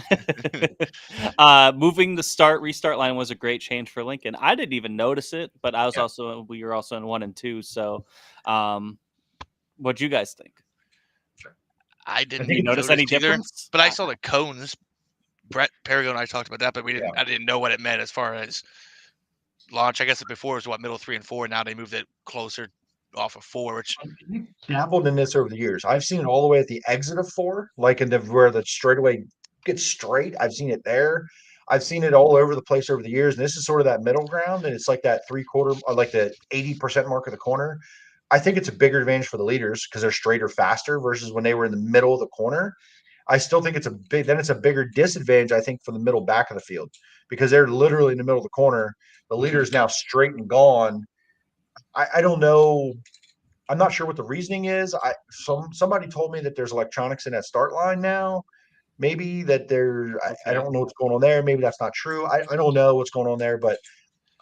moving the restart line was a great change for Lincoln. I didn't even notice it, but we were also in 1 and 2. So, what'd you guys think? I didn't you notice any either, difference? but I saw the cones. Brett Perigo and I talked about that, but I didn't know what it meant as far as launch. I guess before it was middle 3 and 4. Now they moved it closer off of 4, which Dabbled in this over the years. I've seen it all the way at the exit of 4, like where the straightaway gets straight. I've seen it there. I've seen it all over the place over the years. And this is sort of that middle ground. And it's like that 3/4, like the 80% mark of the corner. I think it's a bigger advantage for the leaders because they're straighter faster versus when they were in the middle of the corner. I still think it's a bigger disadvantage, I think, for the middle back of the field because they're literally in the middle of the corner. The leader is now straight and gone. I don't know. I'm not sure what the reasoning is. Somebody told me that there's electronics in that start line now. Maybe that I don't know what's going on there. Maybe that's not true. I don't know what's going on there, but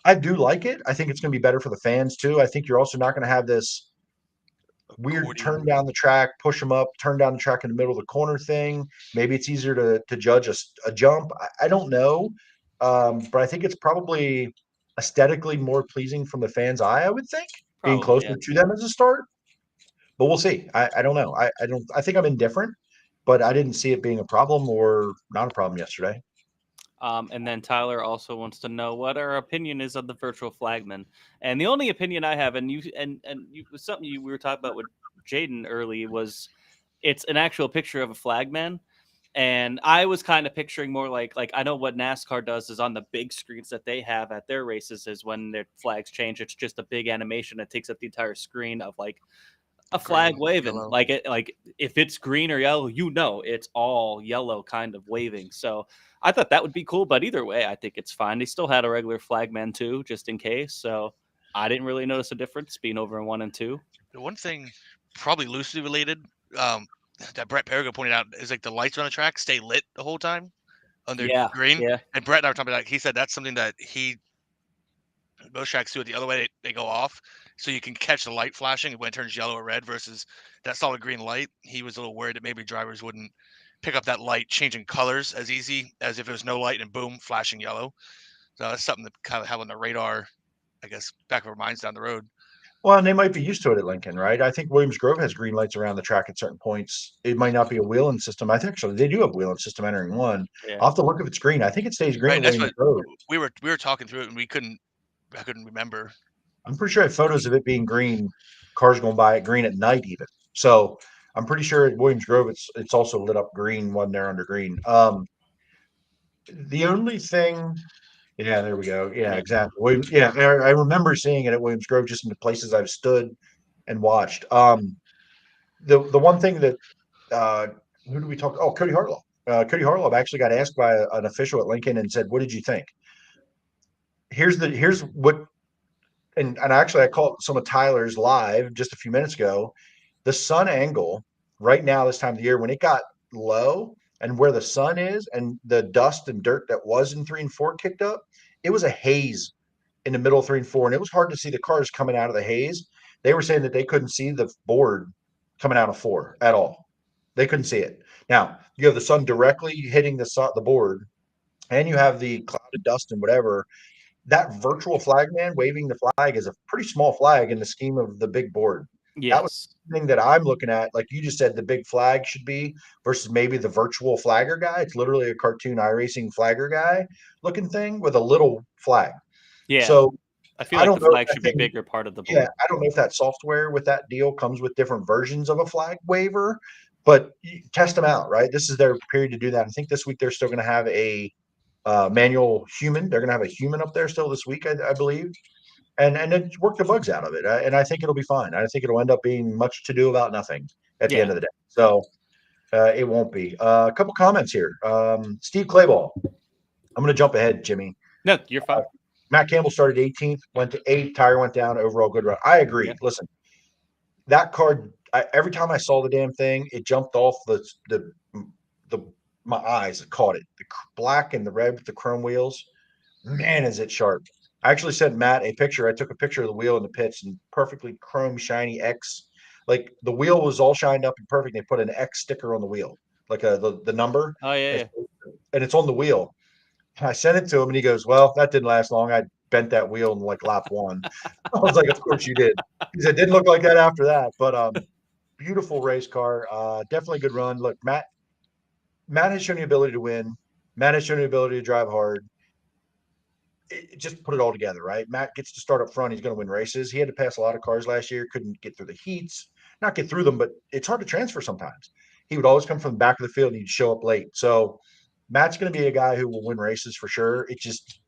I do like it. I think it's going to be better for the fans too. I think you're also not going to have this weird turn down the track, push them up, turn down the track in the middle of the corner thing. Maybe it's easier to judge a jump. I don't know. But I think it's probably aesthetically more pleasing from the fans' eye, I would think, being closer to them as a start. But we'll see. I don't know. I think I'm indifferent, but I didn't see it being a problem or not a problem yesterday. And then Tyler also wants to know what our opinion is of the virtual flagman. And the only opinion I have, and something we were talking about with Jayden early, was it's an actual picture of a flagman. And I was kind of picturing more like I know what NASCAR does is on the big screens that they have at their races is when their flags change. It's just a big animation that takes up the entire screen of like a flag waving. yellow. Like if it's green or yellow, it's all yellow kind of waving. So I thought that would be cool, but either way, I think it's fine. They still had a regular flagman too, just in case. So I didn't really notice a difference being over in 1 and 2. The one thing, probably loosely related, that Brett Perigo pointed out is like the lights on the track stay lit the whole time under green. Yeah. And Brett and I were talking about that. He said that's something that most tracks do it the other way. They go off, so you can catch the light flashing when it turns yellow or red versus that solid green light. He was a little worried that maybe drivers wouldn't pick up that light changing colors as easy as if it was no light and boom, flashing yellow. So that's something to kind of have on the radar, I guess, back of our minds down the road. Well, and they might be used to it at Lincoln, right? I think Williams Grove has green lights around the track at certain points. It might not be a wheeling system. I think actually they do have a wheeling system entering 1. Yeah. I'll have to look if it's green. I think it stays green. Right, that's Williams what Grove. we were talking through it, and I couldn't remember. I'm pretty sure I have photos of it being green, cars going by it green at night even. So I'm pretty sure at Williams Grove it's also lit up green when they're under green. The only thing, yeah, there we go. Yeah, exactly. I remember seeing it at Williams Grove just in the places I've stood and watched. The one thing that who do we talk? Oh, Cody Harlow. Cody Harlow actually got asked by an official at Lincoln and said, "What did you think?" Here's what. And actually, I called some of Tyler's live just a few minutes ago. The sun angle right now, this time of the year, when it got low and where the sun is and the dust and dirt that was in 3 and 4 kicked up, it was a haze in the middle of 3 and 4. And it was hard to see the cars coming out of the haze. They were saying that they couldn't see the board coming out of 4 at all. They couldn't see it. Now, you have the sun directly hitting the board, and you have the cloud of dust and whatever. That virtual flag man waving the flag is a pretty small flag in the scheme of the big board. That was Yes. the thing that I'm looking at. Like you just said, the big flag should be versus maybe the virtual flagger guy. It's literally a cartoon iRacing flagger guy looking thing with a little flag. Yeah. So I feel I like don't the know flag if that should be thing- bigger part of the yeah, board. I don't know if that software with that deal comes with different versions of a flag waiver, but you test them out, right? This is their period to do that. I think this week they're still going to have a manual human. They're going to have a human up there still this week, I believe, and then work the bugs out of it. And I think it'll be fine. I think it'll end up being much to do about nothing at the Yeah. end of the day. So it won't be. A couple comments here. Steve Clayball. I'm going to jump ahead, Jimmy. No, you're fine. Matt Campbell started 18th, went to 8th, tire went down, overall good run. I agree. Yeah. Listen, that card, every time I saw the damn thing, it jumped off the my eyes. It caught it. The black and the red with the chrome wheels. Man, is it sharp. I actually sent Matt a picture. I took a picture of the wheel in the pits and perfectly chrome, shiny X. Like the wheel was all shined up and perfect. They put an X sticker on the wheel, like the number. Oh yeah. And it's on the wheel. I sent it to him and he goes, well, that didn't last long. I bent that wheel in like lap 1. I was like, of course you did. He said, didn't look like that after that. But beautiful race car. Definitely a good run. Look, Matt has shown the ability to win. Matt has shown the ability to drive hard. Just put it all together, right? Matt gets to start up front. He's going to win races. He had to pass a lot of cars last year. Couldn't get through the heats. Not get through them, but it's hard to transfer sometimes. He would always come from the back of the field and he'd show up late. So Matt's going to be a guy who will win races for sure. It's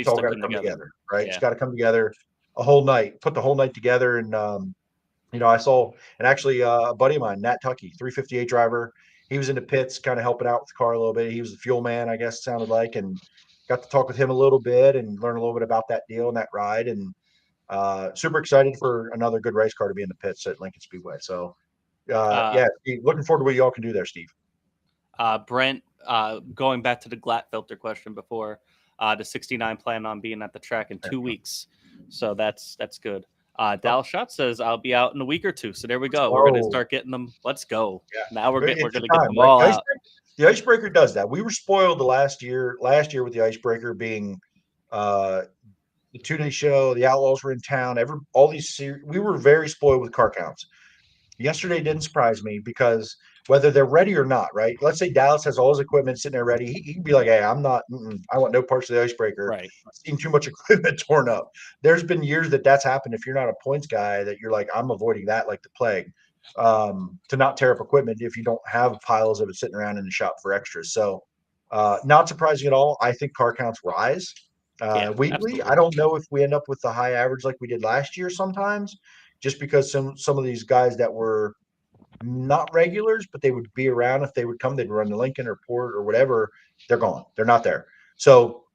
all got to come together, right? Yeah. It's got to come together a whole night. Put the whole night together, and I saw, and actually a buddy of mine, Nat Tucky, 358 driver. He was in the pits, kind of helping out with the car a little bit. He was the fuel man, I guess it sounded like, and got to talk with him a little bit and learn a little bit about that deal and that ride. And super excited for another good race car to be in the pits at Lincoln Speedway. So yeah, Steve, looking forward to what y'all can do there, Steve. Brent, going back to the Glatfelter question before, the 69 plan on being at the track in 2 weeks. So that's good. Dal Shot says I'll be out in a week or two. So there we go. We're going to start getting them. Let's go. Yeah. Now we're going to get time, them all out. The Icebreaker does that. We were spoiled last year with the Icebreaker being the 2-day show. The Outlaws were in town. All these we were very spoiled with car counts. Yesterday didn't surprise me because whether they're ready or not, right? Let's say Dallas has all his equipment sitting there ready. He can be like, hey, I'm not, I want no parts of the Icebreaker. Right. I've seen too much equipment torn up. There's been years that's happened. If you're not a points guy, that you're like, I'm avoiding that like the plague, to not tear up equipment if you don't have piles of it sitting around in the shop for extras. So not surprising at all. I think car counts rise weekly. Absolutely. I don't know if we end up with the high average like we did last year sometimes, just because some of these guys that were not regulars, but they would be around if they would come, they'd run to Lincoln or Port or whatever. They're gone. They're not there. So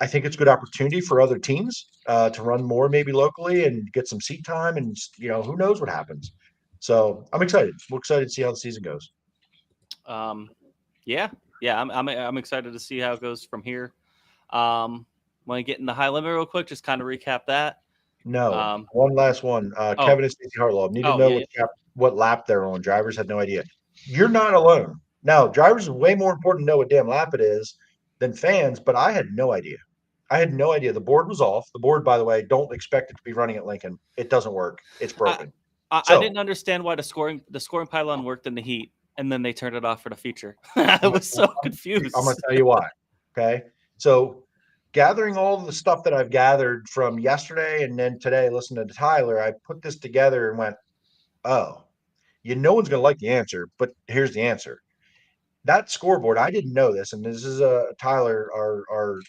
I think it's a good opportunity for other teams to run more maybe locally and get some seat time, and who knows what happens. So I'm excited. We're excited to see how the season goes. Yeah. I'm excited to see how it goes from here. Want to get in the high limit real quick? Just kind of recap that. No, one last one. Kevin and Stacey Hartlaw need to know what lap they're on. Drivers had no idea. You're not alone. Now, drivers is way more important to know what damn lap it is than fans, but I had no idea. The board was off. The board, by the way, don't expect it to be running at Lincoln. It doesn't work. It's broken. I didn't understand why the scoring pylon worked in the heat, and then they turned it off for the feature. I was so confused. I'm going to tell you why. Okay. So gathering all of the stuff that I've gathered from yesterday and then today, listening to Tyler, I put this together and went, oh, no one's going to like the answer, but here's the answer. That scoreboard, I didn't know this, and this is Tyler, our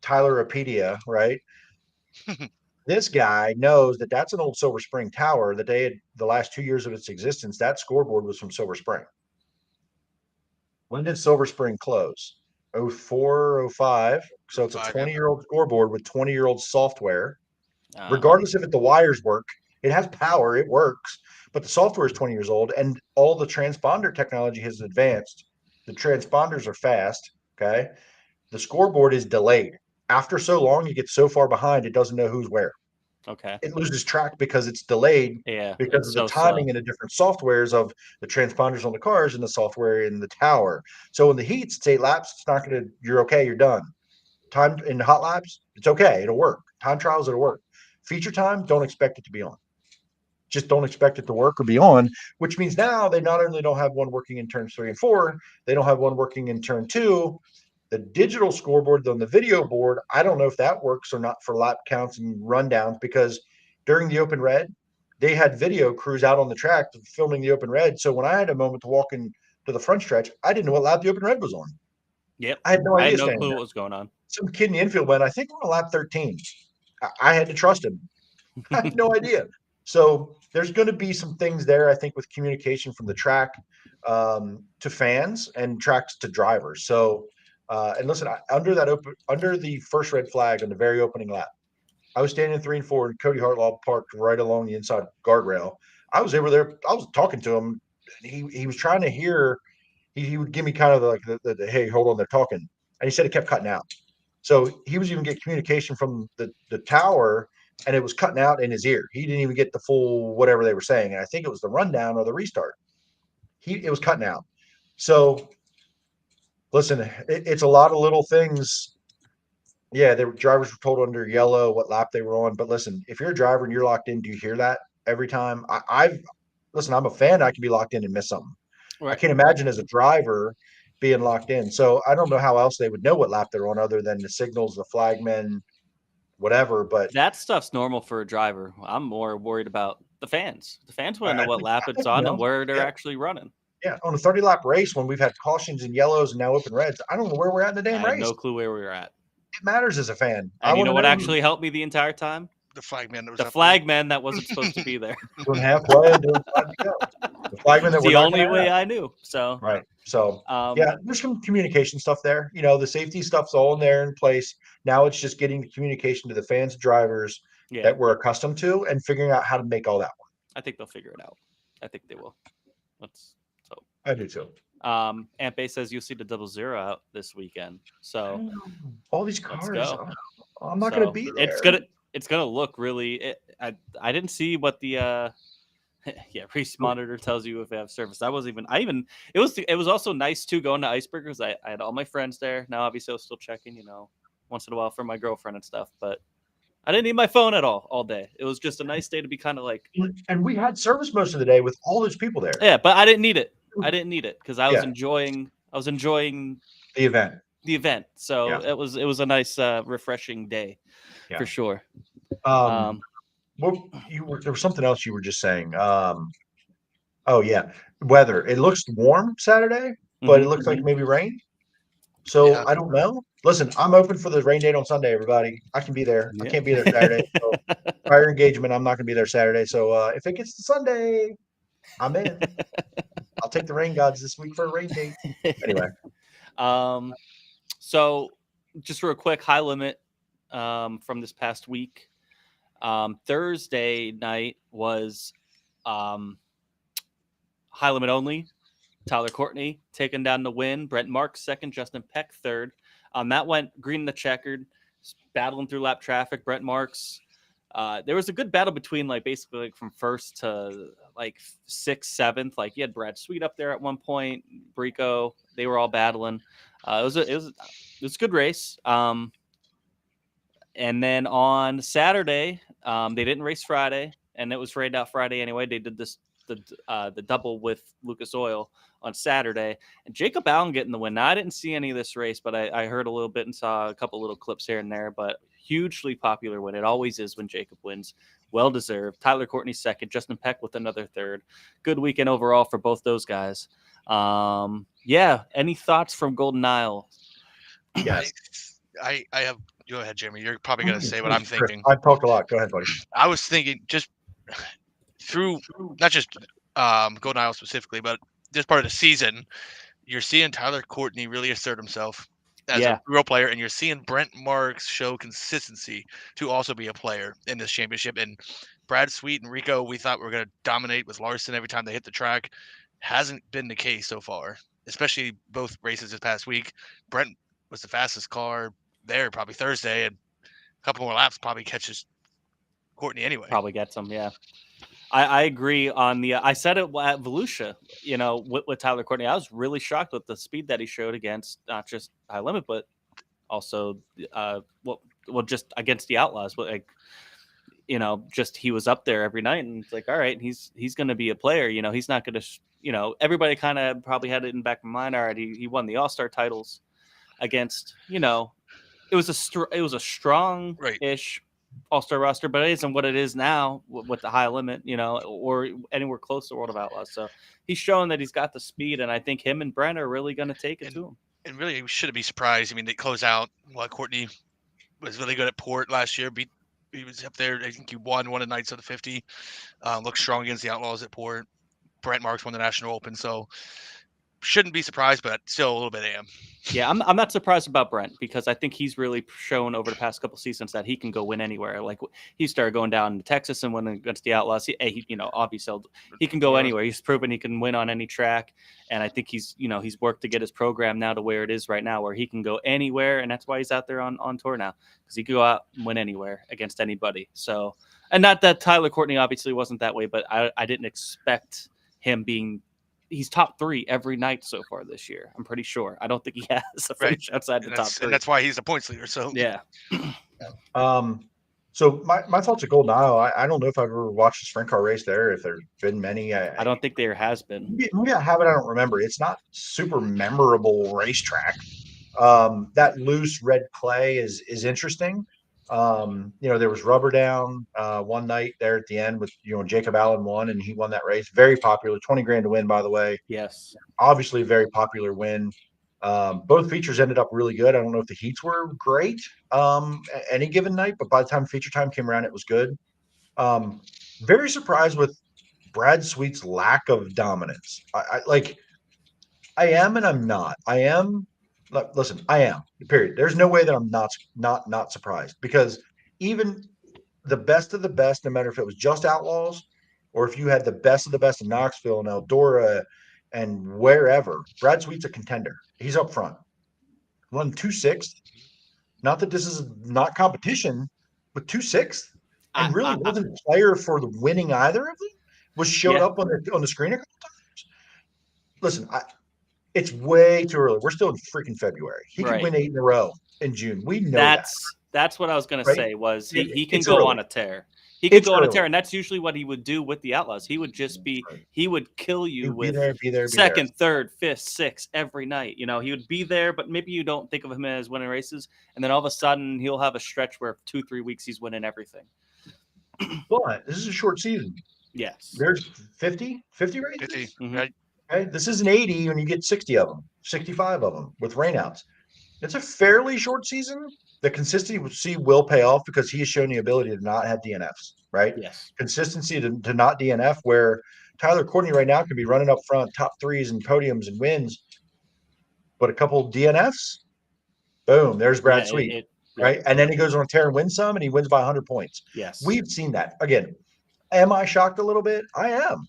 Tyleropedia, right? This guy knows that that's an old Silver Spring tower that they had the last 2 years of its existence. That scoreboard was from Silver Spring. When did Silver Spring close? 04, 05. So it's a 20-year-old scoreboard with 20-year-old software. Regardless if the wires work, It has power, it works, but the software is 20 years old, and all the transponder technology has advanced. The transponders are fast. Okay, the scoreboard is delayed. After so long, it gets so far behind, it doesn't know who's where. Okay. It loses track because it's delayed Yeah. because It's of the so timing slow. and the different softwares of the transponders on the cars and the software in the tower. So in the heats, it's 8 laps. It's not going to, you're okay, you're done. Time in hot laps, it's okay, it'll work. Time trials, it'll work. Feature time, don't expect it to be on. Just don't expect it to work or be on, which means now they not only don't have one working in turns 3 and 4, they don't have one working in turn 2. The digital scoreboard on the video board, I don't know if that works or not for lap counts and rundowns, because during the open red, they had video crews out on the track filming the open red. So when I had a moment to walk in to the front stretch, I didn't know what lap the open red was on. Yep. I had no I idea. had no standing clue there. what was going on. Some kid in the infield went, I think we're on lap 13. I had to trust him. I had no idea. So there's going to be some things there, I think, with communication from the track to fans and tracks to drivers. So, and listen, under the first red flag on the very opening lap, I was standing in 3 and 4, and Cody Hartlaw parked right along the inside guardrail. I was over there. I was talking to him. He was trying to hear. He would give me kind of like the hey, hold on, they're talking, and he said it kept cutting out. So he was even getting communication from the tower, and it was cutting out in his ear. He didn't even get the full whatever they were saying. And I think it was the rundown or the restart. It was cutting out. So listen, it's a lot of little things. Yeah, the drivers were told under yellow what lap they were on. But listen, if you're a driver and you're locked in, do you hear that every time? Listen, I'm a fan. I can be locked in and miss something. I can't imagine as a driver being locked in. So I don't know how else they would know what lap they're on other than the signals, the flagmen, whatever. But that stuff's normal for a driver. I'm more worried about the fans. The fans want to know what lap it's on and where they're actually running. Yeah, on a 30-lap race when we've had cautions and yellows and now open reds, I don't know where we're at in the damn I race. have no clue where we were at. It matters as a fan. And you know what actually helped me the entire time? The flagman that was the flagman that wasn't supposed to be there. Doing halfway and doing time to go. The flagman that the only way I knew. So right. So yeah, there's some communication stuff there. You know, the safety stuff's all in there in place. Now it's just getting the communication to the fans, drivers that we're accustomed to, and figuring out how to make all that work. I think they'll figure it out. I think they will. I do too. Aunt Bay says you'll see the 00 out this weekend. So all these cars. I'm not going to be there. It's gonna look really. I didn't see what the race monitor tells you if they have service. It was also nice too going to Icebreaker because I had all my friends there. Now obviously I was still checking, once in a while for my girlfriend and stuff, but I didn't need my phone at all day. It was just a nice day to be kind of like. And we had service most of the day with all those people there. Yeah, but I didn't need it. Because I was enjoying. I was enjoying the event. So it was a nice, refreshing day, for sure. There was something else you were just saying. Weather. It looks warm Saturday, but it looks like maybe rain. So I don't know. Listen, I'm open for the rain date on Sunday, everybody. I can be there. I can't be there Saturday. So prior engagement, I'm not going to be there Saturday. So if it gets to Sunday, I'm in. I'll take the rain gods this week for a rain date. Anyway. So just real quick, high limit from this past week. Thursday night was high limit only. Tyler Courtney taking down the win. Brent Marks second. Justin Peck third. That went green in the checkered, battling through lap traffic. Brent Marks. There was a good battle between basically from first to 6th, 7th. You had Brad Sweet up there at one point. Brico. They were all battling. It was a good race. And then on Saturday, they didn't race Friday, and it was rained out Friday anyway. They did the double with Lucas Oil on Saturday, and Jacob Allen getting the win. Now, I didn't see any of this race, but I heard a little bit and saw a couple little clips here and there. But hugely popular win. It always is when Jacob wins. Well deserved. Tyler Courtney second. Justin Peck with another third. Good weekend overall for both those guys. Any thoughts from Golden Isle? Yes. I have. Go ahead, Jamie. You're probably going to say what I'm thinking. I've talked a lot. Go ahead, buddy. I was thinking just through not just Golden Isle specifically, but this part of the season, you're seeing Tyler Courtney really assert himself as a real player, and you're seeing Brent Marks show consistency to also be a player in this championship. And Brad Sweet and Rico, we thought were going to dominate with Larson every time they hit the track. Hasn't been the case so far, especially both races this past week. Brent was the fastest car there probably Thursday, and a couple more laps probably catches Courtney anyway. Probably gets him, yeah. I agree on the. I said it at Volusia, with Tyler Courtney. I was really shocked with the speed that he showed against not just High Limit, but also just against the Outlaws. But just he was up there every night, and it's like, all right, he's going to be a player. He's not going to. Everybody kind of probably had it in the back of my mind. All right, he won the All-Star titles against. It was a strong-ish All-Star roster, but it isn't what it is now with the High Limit, or anywhere close to World of Outlaws. So he's showing that he's got the speed, and I think him and Brent are really going to take it to him. And really, we shouldn't be surprised. I mean, they close out. Courtney was really good at Port last year. He was up there. I think he won one of the nights of the 50. Looked strong against the Outlaws at Port. Brent Marks won the National Open, so shouldn't be surprised, but still a little bit am. Yeah, I'm not surprised about Brent because I think he's really shown over the past couple seasons that he can go win anywhere. Like he started going down to Texas and winning against the Outlaws. Obviously he can go anywhere. He's proven he can win on any track, and I think he's worked to get his program now to where it is right now, where he can go anywhere, and that's why he's out there on tour now because he can go out and win anywhere against anybody. So, and not that Tyler Courtney obviously wasn't that way, but I didn't expect him being. He's top 3 every night so far this year. I'm pretty sure. I don't think he has a finish outside the top 3. And that's why he's the points leader. So yeah. So my thoughts at Golden Isle. I don't know if I've ever watched a sprint car race there. If there's been many, I don't think there has been. Maybe I haven't. I don't remember. It's not super memorable racetrack. That loose red clay is interesting. There was Rubber Down one night there at the end with Jacob Allen won, and he won that race. Very popular, $20,000 to win, by the way. Yes, obviously a very popular win. Both features ended up really good. I don't know if the heats were great any given night, but by the time feature time came around, it was good. Very surprised with Brad Sweet's lack of dominance. I am and I'm not. I am. Listen, I am. Period. There's no way that I'm not surprised because even the best of the best, no matter if it was just Outlaws or if you had the best of the best in Knoxville and Eldora and wherever, Brad Sweet's a contender. He's up front. Won 2/6. Not that this is not competition, but 2/6 and really wasn't a player for the winning either of them. Showed up on the screen a couple times. Listen, it's way too early. We're still in freaking February. He can win 8 in a row in June. We know that's what I was going to say was he can go on a tear. He could go on a tear, and that's usually what he would do with the Outlaws. He would just he would kill you with second, third, fifth, sixth every night. He would be there, but maybe you don't think of him as winning races, and then all of a sudden he'll have a stretch where 2-3 weeks he's winning everything. But this is a short season. Yes. There's 50 races. 50, mm-hmm. Right? Okay. This is an 80 when you get 60 of them, 65 of them with rainouts. It's a fairly short season. The consistency will pay off because he has shown the ability to not have DNFs, right? Yes. Consistency to not DNF, where Tyler Courtney right now could be running up front, top 3s and podiums and wins, but a couple DNFs, boom, there's Brad Sweet, right? And then he goes on a tear and wins some, and he wins by 100 points. Yes. We've seen that. Again, am I shocked a little bit? I am.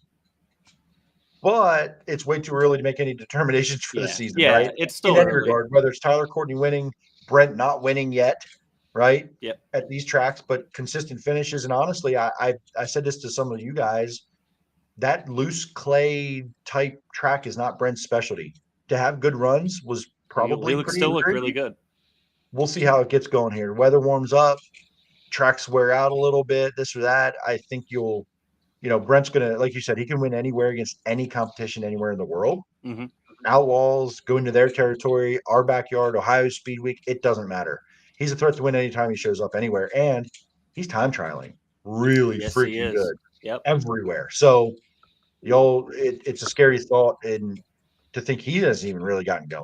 But it's way too early to make any determinations for the season, right? It's still in any early. regard, whether it's Tyler Courtney winning, Brent not winning yet, right? Yep. At these tracks, but consistent finishes. And honestly, I said this to some of you guys, that loose clay type track is not Brent's specialty. To have good runs was probably look really good. We'll see how it gets going here. Weather warms up, tracks wear out a little bit, this or that. I think Brent's going to, like you said, he can win anywhere against any competition anywhere in the world. Mm-hmm. Outlaws, go into their territory, our backyard, Ohio Speed Week, it doesn't matter. He's a threat to win anytime he shows up anywhere. And he's time trialing really freaking good everywhere. So, it's a scary thought to think he hasn't even really gotten going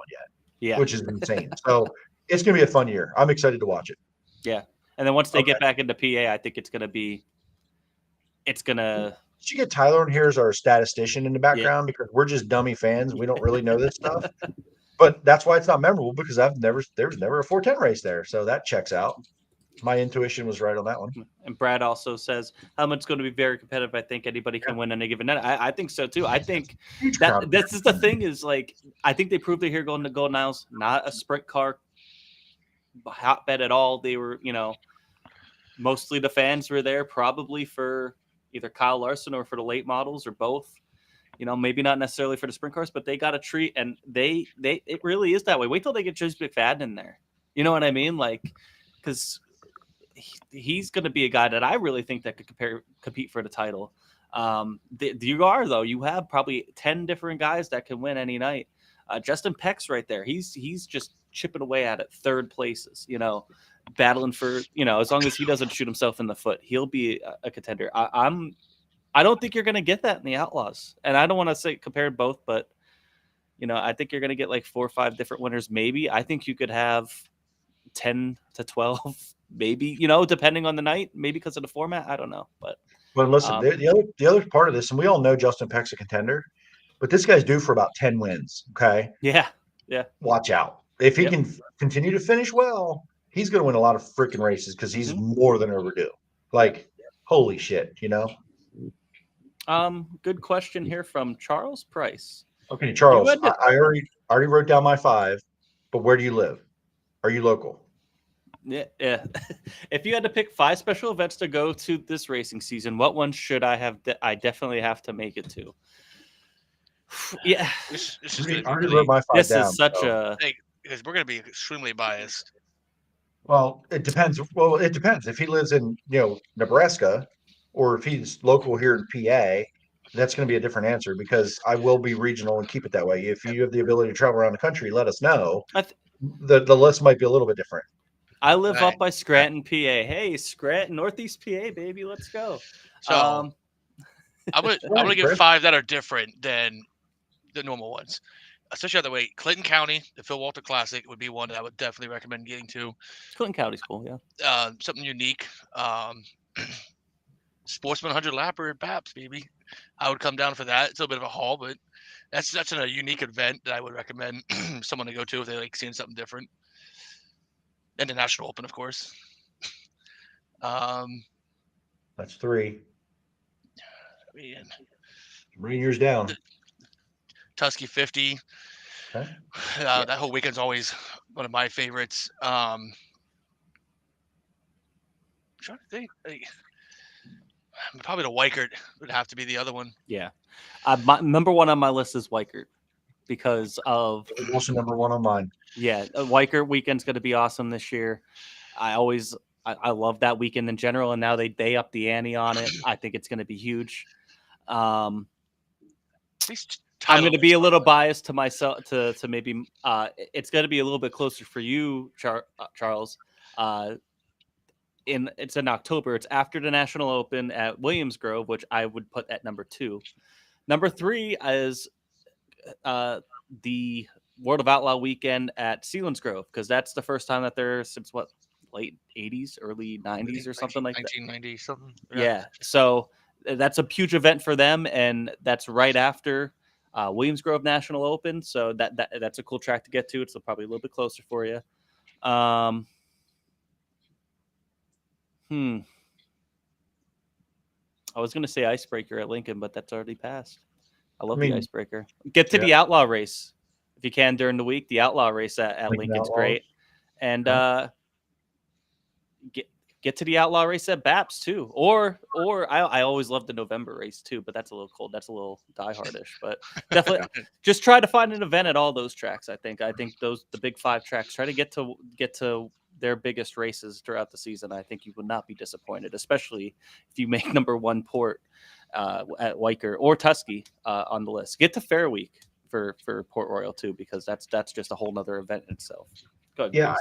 yet, which is insane. So it's going to be a fun year. I'm excited to watch it. Yeah. And then once they get back into PA, I think it's going to be Should get Tyler in here as our statistician in the background because we're just dummy fans. We don't really know this stuff. But that's why it's not memorable because there was never a 410 race there. So that checks out. My intuition was right on that one. And Brad also says helmet's going to be very competitive. I think anybody can win any given night. I think so too. I think that this is the thing is like I think they proved it here going to Golden Isles, not a sprint car hotbed at all. They were, mostly the fans were there probably for either Kyle Larson or for the late models or both. Maybe not necessarily for the sprint cars, but they got a treat, and it really is that way. Wait till they get James McFadden in there. You know what I mean? Like, because he's going to be a guy that I really think that could compete for the title. You are though. You have probably 10 different guys that can win any night. Justin Peck's right there. He's just chipping away at it, third places. Battling for as long as he doesn't shoot himself in the foot, he'll be a contender. I don't think you're going to get that in the Outlaws, and I don't want to say compare both, but I think you're going to get like 4 or 5 different winners. Maybe I think you could have 10 to 12, maybe depending on the night, maybe because of the format. I don't know, but listen, the other part of this, and we all know Justin Peck's a contender, but this guy's due for about 10 wins. Okay, yeah. Watch out if he can continue to finish well. He's going to win a lot of freaking races because he's more than overdue. Like, holy shit, Good question here from Charles Price. Okay, Charles, I already wrote down my 5, but where do you live? Are you local? Yeah. If you had to pick 5 special events to go to this racing season, what one should I have? I definitely have to make it to. Yeah, This I already wrote my 5 down. Is such a because we're going to be extremely biased. Well, it depends. If he lives in Nebraska, or if he's local here in PA, that's going to be a different answer because I will be regional and keep it that way. If you have the ability to travel around the country, let us know. The list might be a little bit different. I live up by Scranton, PA. Hey, Scranton, Northeast PA, baby, let's go. So I'm gonna give 5 that are different than the normal ones. Especially the way Clinton County, the Phil Walter Classic would be one that I would definitely recommend getting to. Clinton County's cool, yeah. Something unique. Sportsman 100 lapper at Baps, baby. I would come down for that. It's a little bit of a haul, but that's a unique event that I would recommend someone to go to if they like seeing something different. And the National Open, of course. That's 3. Man. Years down. Tusky 50. Okay. That whole weekend's always one of my favorites. I'm trying to think. Probably the Weikert would have to be the other one. Yeah. My number 1 on my list is Weikert because of also number 1 on mine. Yeah, Weikert weekend's going to be awesome this year. I love that weekend in general, and now they up the ante on it. I think it's going to be huge. I'm going to be a little biased to myself to maybe it's going to be a little bit closer for you, Charles. It's in October. It's after the National Open at Williams Grove, which I would put at number 2. Number 3 is the World of Outlaw weekend at Sealands Grove, because that's the first time that they're since late 80s, early 90s or something like that. 1990 something. Yeah. So that's a huge event for them, and that's right after Williams Grove National Open. So that's a cool track to get to. It's probably a little bit closer for you. I was going to say Icebreaker at Lincoln, but that's already passed. I love the Icebreaker. Get to the Outlaw race if you can during the week. The Outlaw race at Lincoln's great. And get to the Outlaw race at Baps too. Or I always love the November race too, but that's a little cold. That's a little diehardish. But definitely just try to find an event at all those tracks. I think the big 5 tracks. Try to get to their biggest races throughout the season. I think you would not be disappointed, especially if you make number 1 port at Weikert or Tusky on the list. Get to Fair Week for Port Royal too, because that's just a whole nother event in itself. Go ahead, yeah,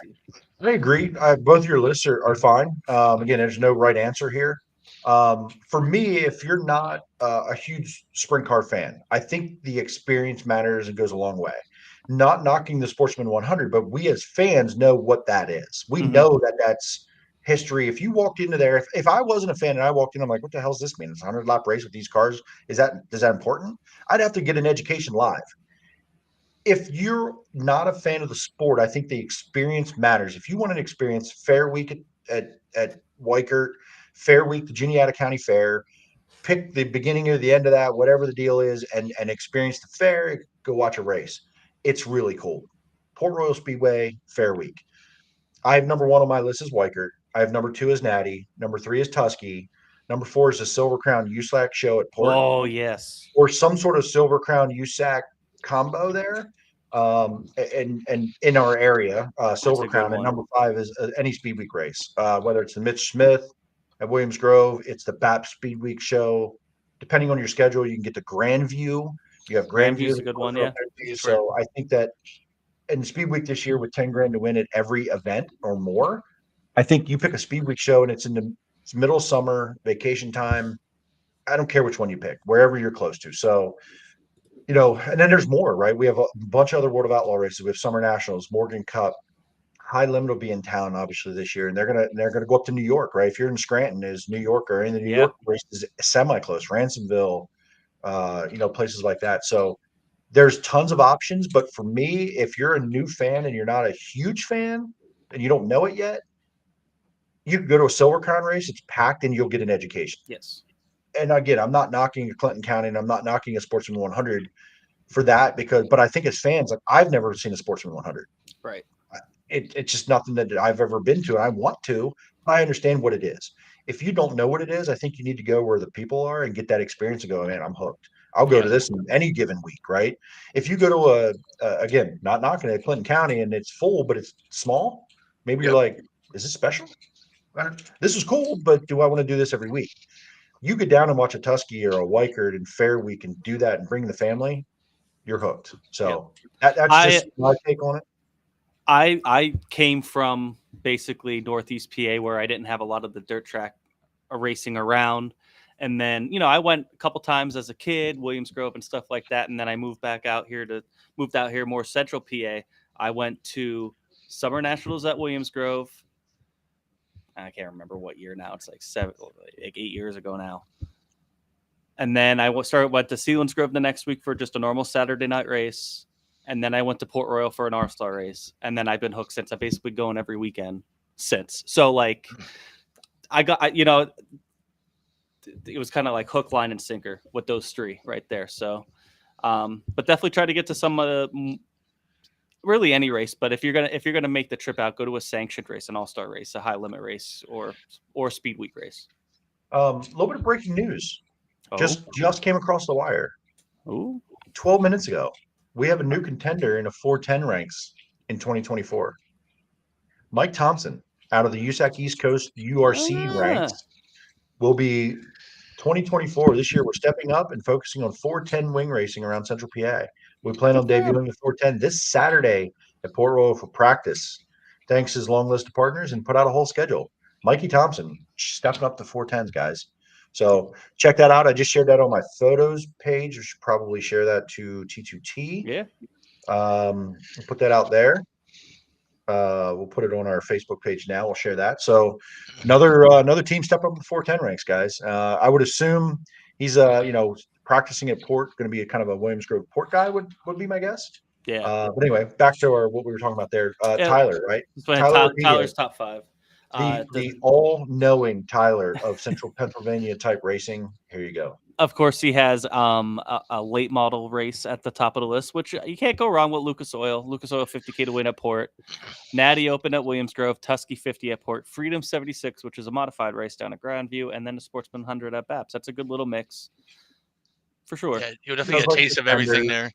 I agree. Both your lists are fine. Again, there's no right answer here. For me, if you're not a huge sprint car fan, I think the experience matters and goes a long way. Not knocking the Sportsman 100, but we as fans know what that is. We know that's history. If you walked into there, if I wasn't a fan and I walked in, I'm like, what the hell does this mean? It's a 100-lap race with these cars. Is that important? I'd have to get an education live. If you're not a fan of the sport, I think the experience matters. If you want an experience, Fair Week at at Weichert, Fair Week, the Juniata County Fair. Pick the beginning or the end of that, whatever the deal is, and experience the fair. Go watch a race. It's really cool. Port Royal Speedway Fair Week. I have number 1 on my list is Weichert. I have number 2 is Natty. Number 3 is Tusky. Number 4 is the Silver Crown USAC show at Port. Oh, yes. Or some sort of Silver Crown USAC combo there. And in our area, Silver Crown. And number 5 is any Speed Week race, whether it's the Mitch Smith at Williams Grove, it's the BAP Speed Week show. Depending on your schedule, you can get to Grandview. You have Grandview is a good one, yeah. So I think that in Speed Week this year with 10 grand to win at every event or more, I think you pick a Speed Week show and it's in the middle of summer, vacation time. I don't care which one you pick, wherever you're close to. So, and then there's more, right? We have a bunch of other World of Outlaw races. We have Summer Nationals, Morgan Cup. High Limit will be in town obviously this year, and they're gonna go up to New York, right? If you're in Scranton, is New York or in the New York race is semi close, Ransomville, places like that. So there's tons of options. But for me, if you're a new fan and you're not a huge fan and you don't know it yet, you can go to a Silver Crown race. It's packed and you'll get an education. Yes. And again, I'm not knocking Clinton County and I'm not knocking a Sportsman 100 for that but I think as fans, like I've never seen a Sportsman 100. Right. It's just nothing that I've ever been to, and I want to. I understand what it is. If you don't know what it is, I think you need to go where the people are and get that experience and go, man, I'm hooked. I'll go to this in any given week, right? If you go to again, not knocking at Clinton County and it's full, but it's small, maybe you're like, is this special? This is cool, but do I want to do this every week? You get down and watch a Tusky or a Weichert and Fair Week and do that and bring the family, you're hooked. So that's just my take on it. I came from basically Northeast PA where I didn't have a lot of the dirt track racing around. And then, I went a couple times as a kid, Williams Grove and stuff like that. And then I moved out here more central PA. I went to Summer Nationals at Williams Grove. I can't remember what year now. It's like 8 years ago now. And then I went to Sealands Grove the next week for just a normal Saturday night race. And then I went to Port Royal for an R-Star race. And then I've been hooked since. I've basically going every weekend since. So, like, it was kind of like hook, line, and sinker with those 3 right there. So, but definitely try to get to some of the really any race. But if you're gonna make the trip out, go to a sanctioned race, an all-star race, a high limit race, or Speed Week race. A little bit of breaking news. Just came across the wire. Ooh. 12 minutes ago. We have a new contender in a 410 ranks in 2024. Mike Thompson out of the USAC East Coast URC ranks will be 2024. This year, we're stepping up and focusing on 410 wing racing around Central PA. We plan on debuting the 410 this Saturday at Port Royal for practice. Thanks to his long list of partners and put out a whole schedule. Mikey Thompson stepping up to 410s, guys. So check that out. I just shared that on my photos page. I should probably share that to T2T. Yeah. We'll put that out there. We'll put it on our Facebook page now. We'll share that. So another team step up in the 410 ranks, guys. I would assume he's practicing at Port, going to be a kind of a Williams Grove Port guy would be my guess. Yeah. But anyway, back to what we were talking about there. Tyler, right? Tyler's top 5. The all-knowing Tyler of Central Pennsylvania type racing. Here you go. Of course, he has a late model race at the top of the list, which you can't go wrong with Lucas Oil. Lucas Oil 50K to win at Port. Natty Open at Williams Grove. Tusky 50 at Port. Freedom 76, which is a modified race down at Grandview. And then the Sportsman 100 at BAPS. That's a good little mix. For sure. Yeah, you'll definitely get a taste of everything there.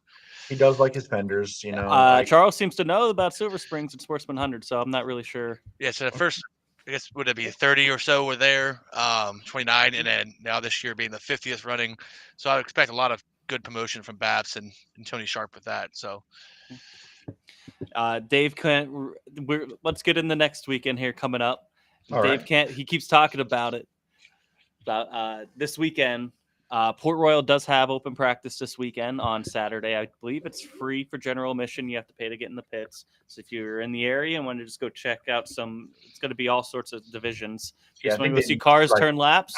He does like his fenders, Charles seems to know about Silver Springs and Sportsman 100, so I'm not really sure. Yeah, so the first, I guess, would it be 30 or so were there, 29, and then now this year being the 50th running. So I would expect a lot of good promotion from Babs and Tony Sharp with that. So Dave can't. Let's get in the next weekend here coming up. All Dave right. can't. He keeps talking about it. About this weekend. Port Royal does have open practice this weekend on Saturday. I believe it's free for general admission. You have to pay to get in the pits. So if you're in the area and want to just go check out it's going to be all sorts of divisions. If you want to go see cars turn laps.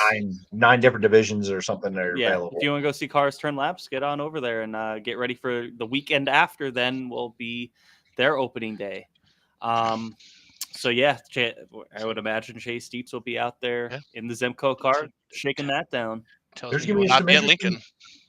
9 different divisions or something that are available. If you want to go see cars turn laps, get on over there and get ready for the weekend after. Then will be their opening day. So yeah, I would imagine Chase Dietz will be out there in the Zemco car, shaking that down. There's gonna be some Lincoln.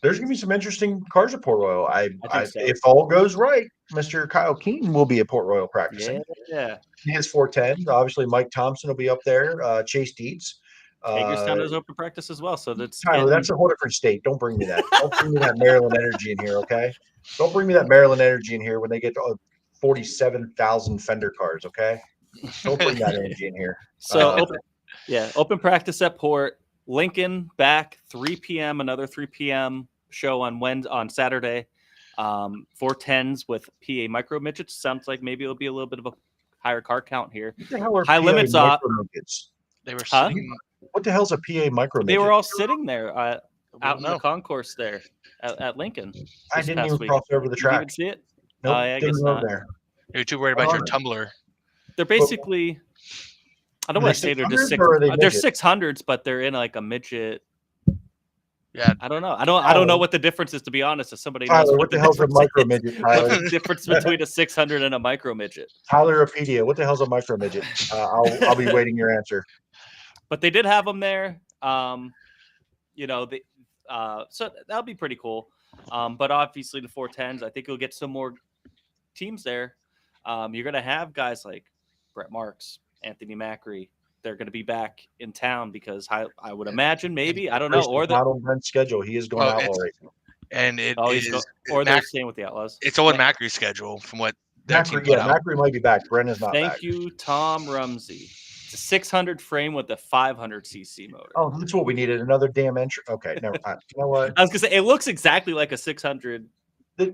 There's gonna be some interesting cars at Port Royal. I think so. If all goes right, Mr. Kyle Keaton will be at Port Royal practicing. Yeah. He has 410. Obviously, Mike Thompson will be up there. Chase Dietz. Hagerstown is open practice as well, so Tyler, that's a whole different state. Don't bring me that. Don't bring me that Maryland energy in here, okay? Don't bring me that Maryland energy in here when they get to 47,000 fender cars, okay? Don't bring that energy in here. So, open practice at Port. Lincoln back 3 p.m. Another 3 p.m. show on Saturday. 410s with PA micro midgets. Sounds like maybe it'll be a little bit of a higher car count here. What the hell are High PA limits micro up. midgets? They were sitting. What the hell's a PA micro midget? They were all sitting there out in the concourse there at Lincoln. I didn't even cross over the track. Did you even see it? Nope, I guess didn't not. go there. You're too worried about your tumbler. They're basically. I don't want to say they're just 600s. They're 600s, but they're in like a midget. Yeah, I don't know. I don't know what the difference is, to be honest. If somebody knows Tyler, what the hell's a micro midget? What's the difference between a 600 and a micro midget? Tyleropedia, what the hell's a micro midget? I'll be waiting your answer. But they did have them there. So that'll be pretty cool. But obviously the 410s, I think you'll get some more teams there. You're going to have guys like Brett Marks, Anthony Macri. They're going to be back in town because I would imagine maybe, I don't know, or not on Brent's schedule. He is going outlaw racing. And they're staying with the Outlaws. It's on Macri's schedule from what their team put out. Macri might be back. Brent is not back. Thank you, Tom Rumsey. It's a 600 frame with a 500cc motor. Oh, that's what we needed. Another damn entry. Okay, never mind. You know what? I was going to say, it looks exactly like a 600 why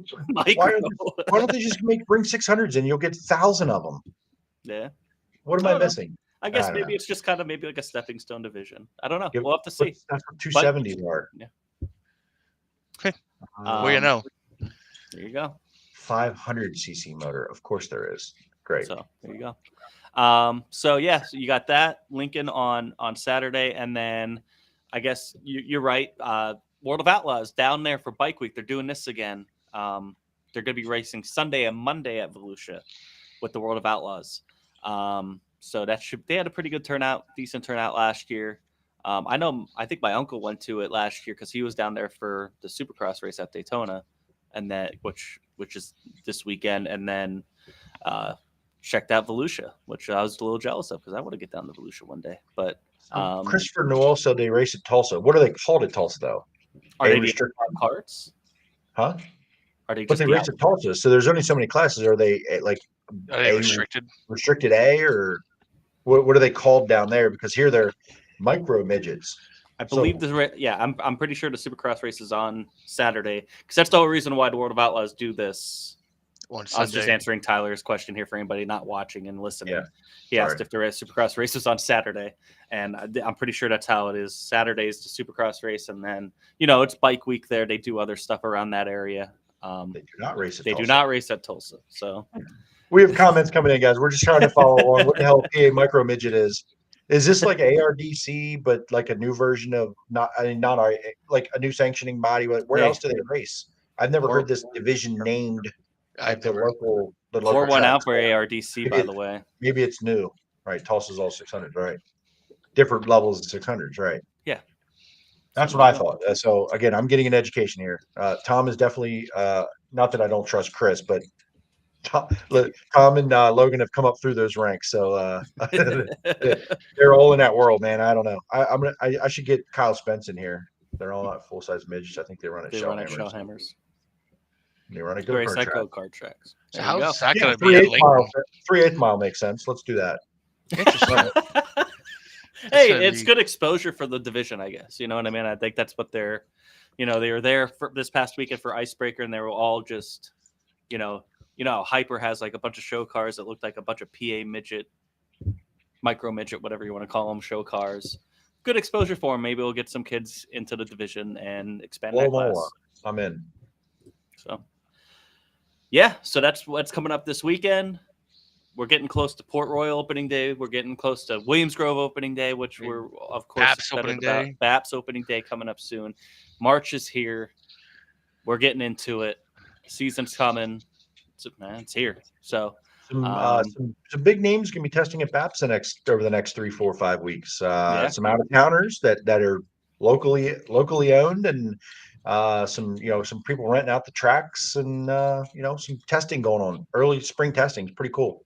don't they just bring 600s in? You'll get 1,000 of them. Yeah. What am I missing? I guess maybe it's just kind of maybe like a stepping stone division. I don't know. We'll have to see. That's what 270s are. Yeah. Well, you know. There you go. 500cc motor. Of course there is. Great. So there you go. So you got that Lincoln on Saturday, and then I guess you're right. World of Outlaws down there for Bike Week. They're doing this again. They're going to be racing Sunday and Monday at Volusia with the World of Outlaws. So they had a pretty good turnout, decent turnout last year. I think my uncle went to it last year because he was down there for the Supercross race at Daytona, and that which is this weekend, and then checked out Volusia, which I was a little jealous of because I want to get down to Volusia one day. But Christopher Noel said they race at Tulsa. What are they called at Tulsa though? Are they restricted carts? Huh? Are they? But they race at Tulsa, so there's only so many classes. Are they restricted? Restricted A, or what are they called down there? Because here they're micro midgets. I believe I'm pretty sure the Supercross race is on Saturday because that's the whole reason why the World of Outlaws do this. I was just answering Tyler's question here for anybody not watching and listening. Yeah. He asked if there is Supercross races on Saturday, and I'm pretty sure that's how it is. Saturday is the Supercross race, and then it's Bike Week there. They do other stuff around that area. They do not race at Tulsa. They do not race at Tulsa. So we have comments coming in, guys. We're just trying to follow along. What the hell PA micro midget is? Is this like ARDC, but like a new version of like a new sanctioning body? Where else do they race? I've never heard this division named. At the local. Pour one out for ARDC, by the way. Maybe it's new, right? Tulsa's all 600, right? Different levels of 600s, right? Yeah. That's what I thought. So again, I'm getting an education here. Tom is definitely not that I don't trust Chris, but Tom and Logan have come up through those ranks, so they're all in that world, man. I don't know. I should get Kyle Spence in here. They're all not full size midgets. I think they run at Shellhammers. They run a go kart tracks. So how's that going to be? 3/8 mile makes sense. Let's do that. Interesting. Hey, it's good exposure for the division, I guess. You know what I mean? I think that's what they were there for this past weekend for Icebreaker, and they were all just, Hyper has like a bunch of show cars that looked like a bunch of PA midget, micro midget, whatever you want to call them, show cars. Good exposure for them. Maybe we'll get some kids into the division and expand that class. I'm in. So. Yeah, so that's what's coming up this weekend. We're getting close to Port Royal opening day. We're getting close to Williams Grove opening day, which we're, of course, BAPS opening day. BAPS opening day coming up soon. March is here. We're getting into it. Season's coming. It's here. So Some big names going to be testing at BAPS over the next 3, 4, 5 weeks. Some out of towners that are locally owned, and some people renting out the tracks, and some testing going on. Early spring testing is pretty cool.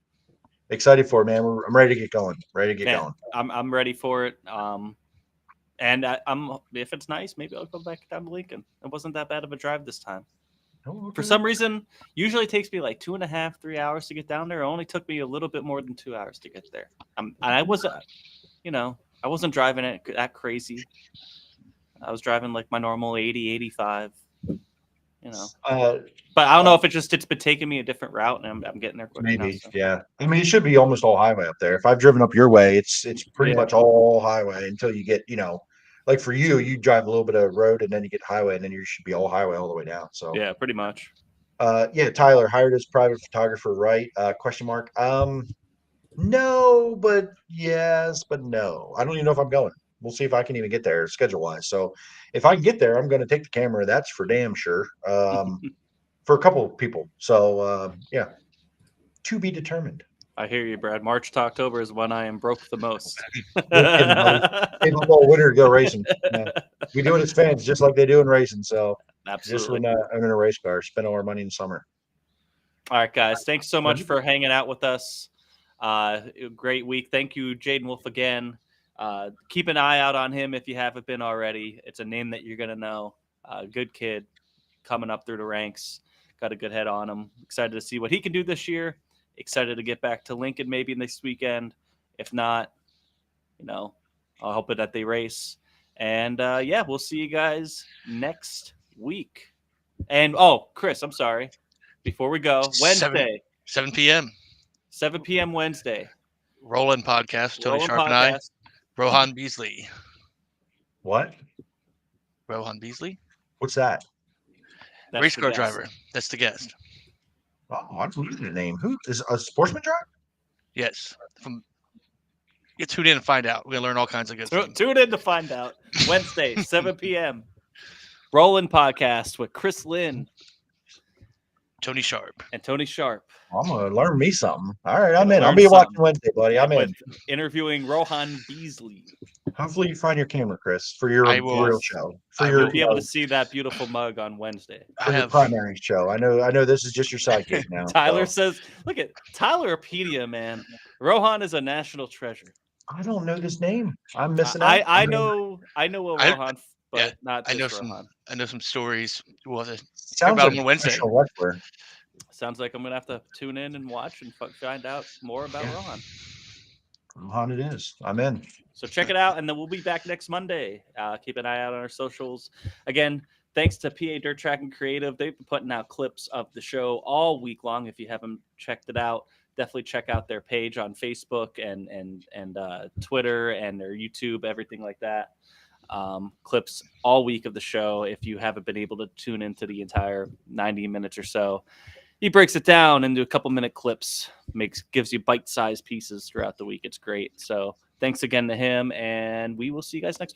Excited for it, man. I'm ready to get going. Going. I'm ready for it. And I'm if it's nice, maybe I'll go back down to Lincoln. It wasn't that bad of a drive this time. Oh, okay. For some reason, usually it takes me like 2.5, 3 hours to get down there. It only took me a little bit more than 2 hours to get there. And I wasn't, I wasn't driving it that crazy. I was driving like my normal 80, 85. But I don't know if it's been taking me a different route, and I'm getting there quick. Maybe, yeah. I mean, it should be almost all highway up there. If I've driven up your way, it's pretty much all highway until you get, like for you drive a little bit of road and then you get highway, and then you should be all highway all the way down. So yeah, pretty much. Tyler, hired as private photographer, right? Question mark. No, but yes, but no. I don't even know if I'm going. We'll see if I can even get there schedule wise. So if I can get there, I'm going to take the camera. That's for damn sure. For a couple of people. So to be determined. I hear you, Brad. March to October is when I am broke the most. Save a little winter to go racing. Yeah. We do it as fans, just like they do in racing. So absolutely, just when I'm in a race car, spend all our money in the summer. All right, guys. Thanks so much for hanging out with us. Great week. Thank you, Jayden Wolf, again. Keep an eye out on him if you haven't been already. It's a name that you're gonna know. Good kid, coming up through the ranks. Got a good head on him. Excited to see what he can do this year. Excited to get back to Lincoln maybe next weekend. If not, I'll hope that they race. And we'll see you guys next week. And Chris, I'm sorry. Before we go, Wednesday, 7 p.m. 7 p.m. Wednesday. Roland podcast. Tony Sharp and I. Rohan Beasley. What? Rohan Beasley. What's that? Race car driver. That's the guest. Oh, I don't know the name. Who is a sportsman driver? Yes. Get tuned in and find out. We're going to learn all kinds of good things. Tune in to find out. Wednesday, 7 p.m. Roland podcast with Chris Lynn. Tony Sharp. And Tony Sharp. I'm going to learn me something. All right, I'm in. I'll be watching Wednesday, buddy. I'm in. Interviewing Rohan Beasley. Hopefully you find your camera, Chris, for your real show. You'll be able to see that beautiful mug on Wednesday. For your primary show. I know this is just your sidekick now. Tyler says, look at Tyleropedia, man. Rohan is a national treasure. I don't know this name. I'm missing out. I know a Rohan, but not just Rohan. I know some stories. Sounds about like on Wednesday. Sounds like I'm gonna have to tune in and watch and find out more about Rohan. Rohan it is. I'm in. So check it out, and then we'll be back next Monday. Keep an eye out on our socials. Again, thanks to PA Dirt Track and Creative. They've been putting out clips of the show all week long. If you haven't checked it out, definitely check out their page on Facebook and Twitter and their YouTube, everything like that. Clips all week of the show. If you haven't been able to tune into the entire 90 minutes or so, he breaks it down into a couple minute clips, gives you bite-sized pieces throughout the week. It's great. So thanks again to him, and we will see you guys next week.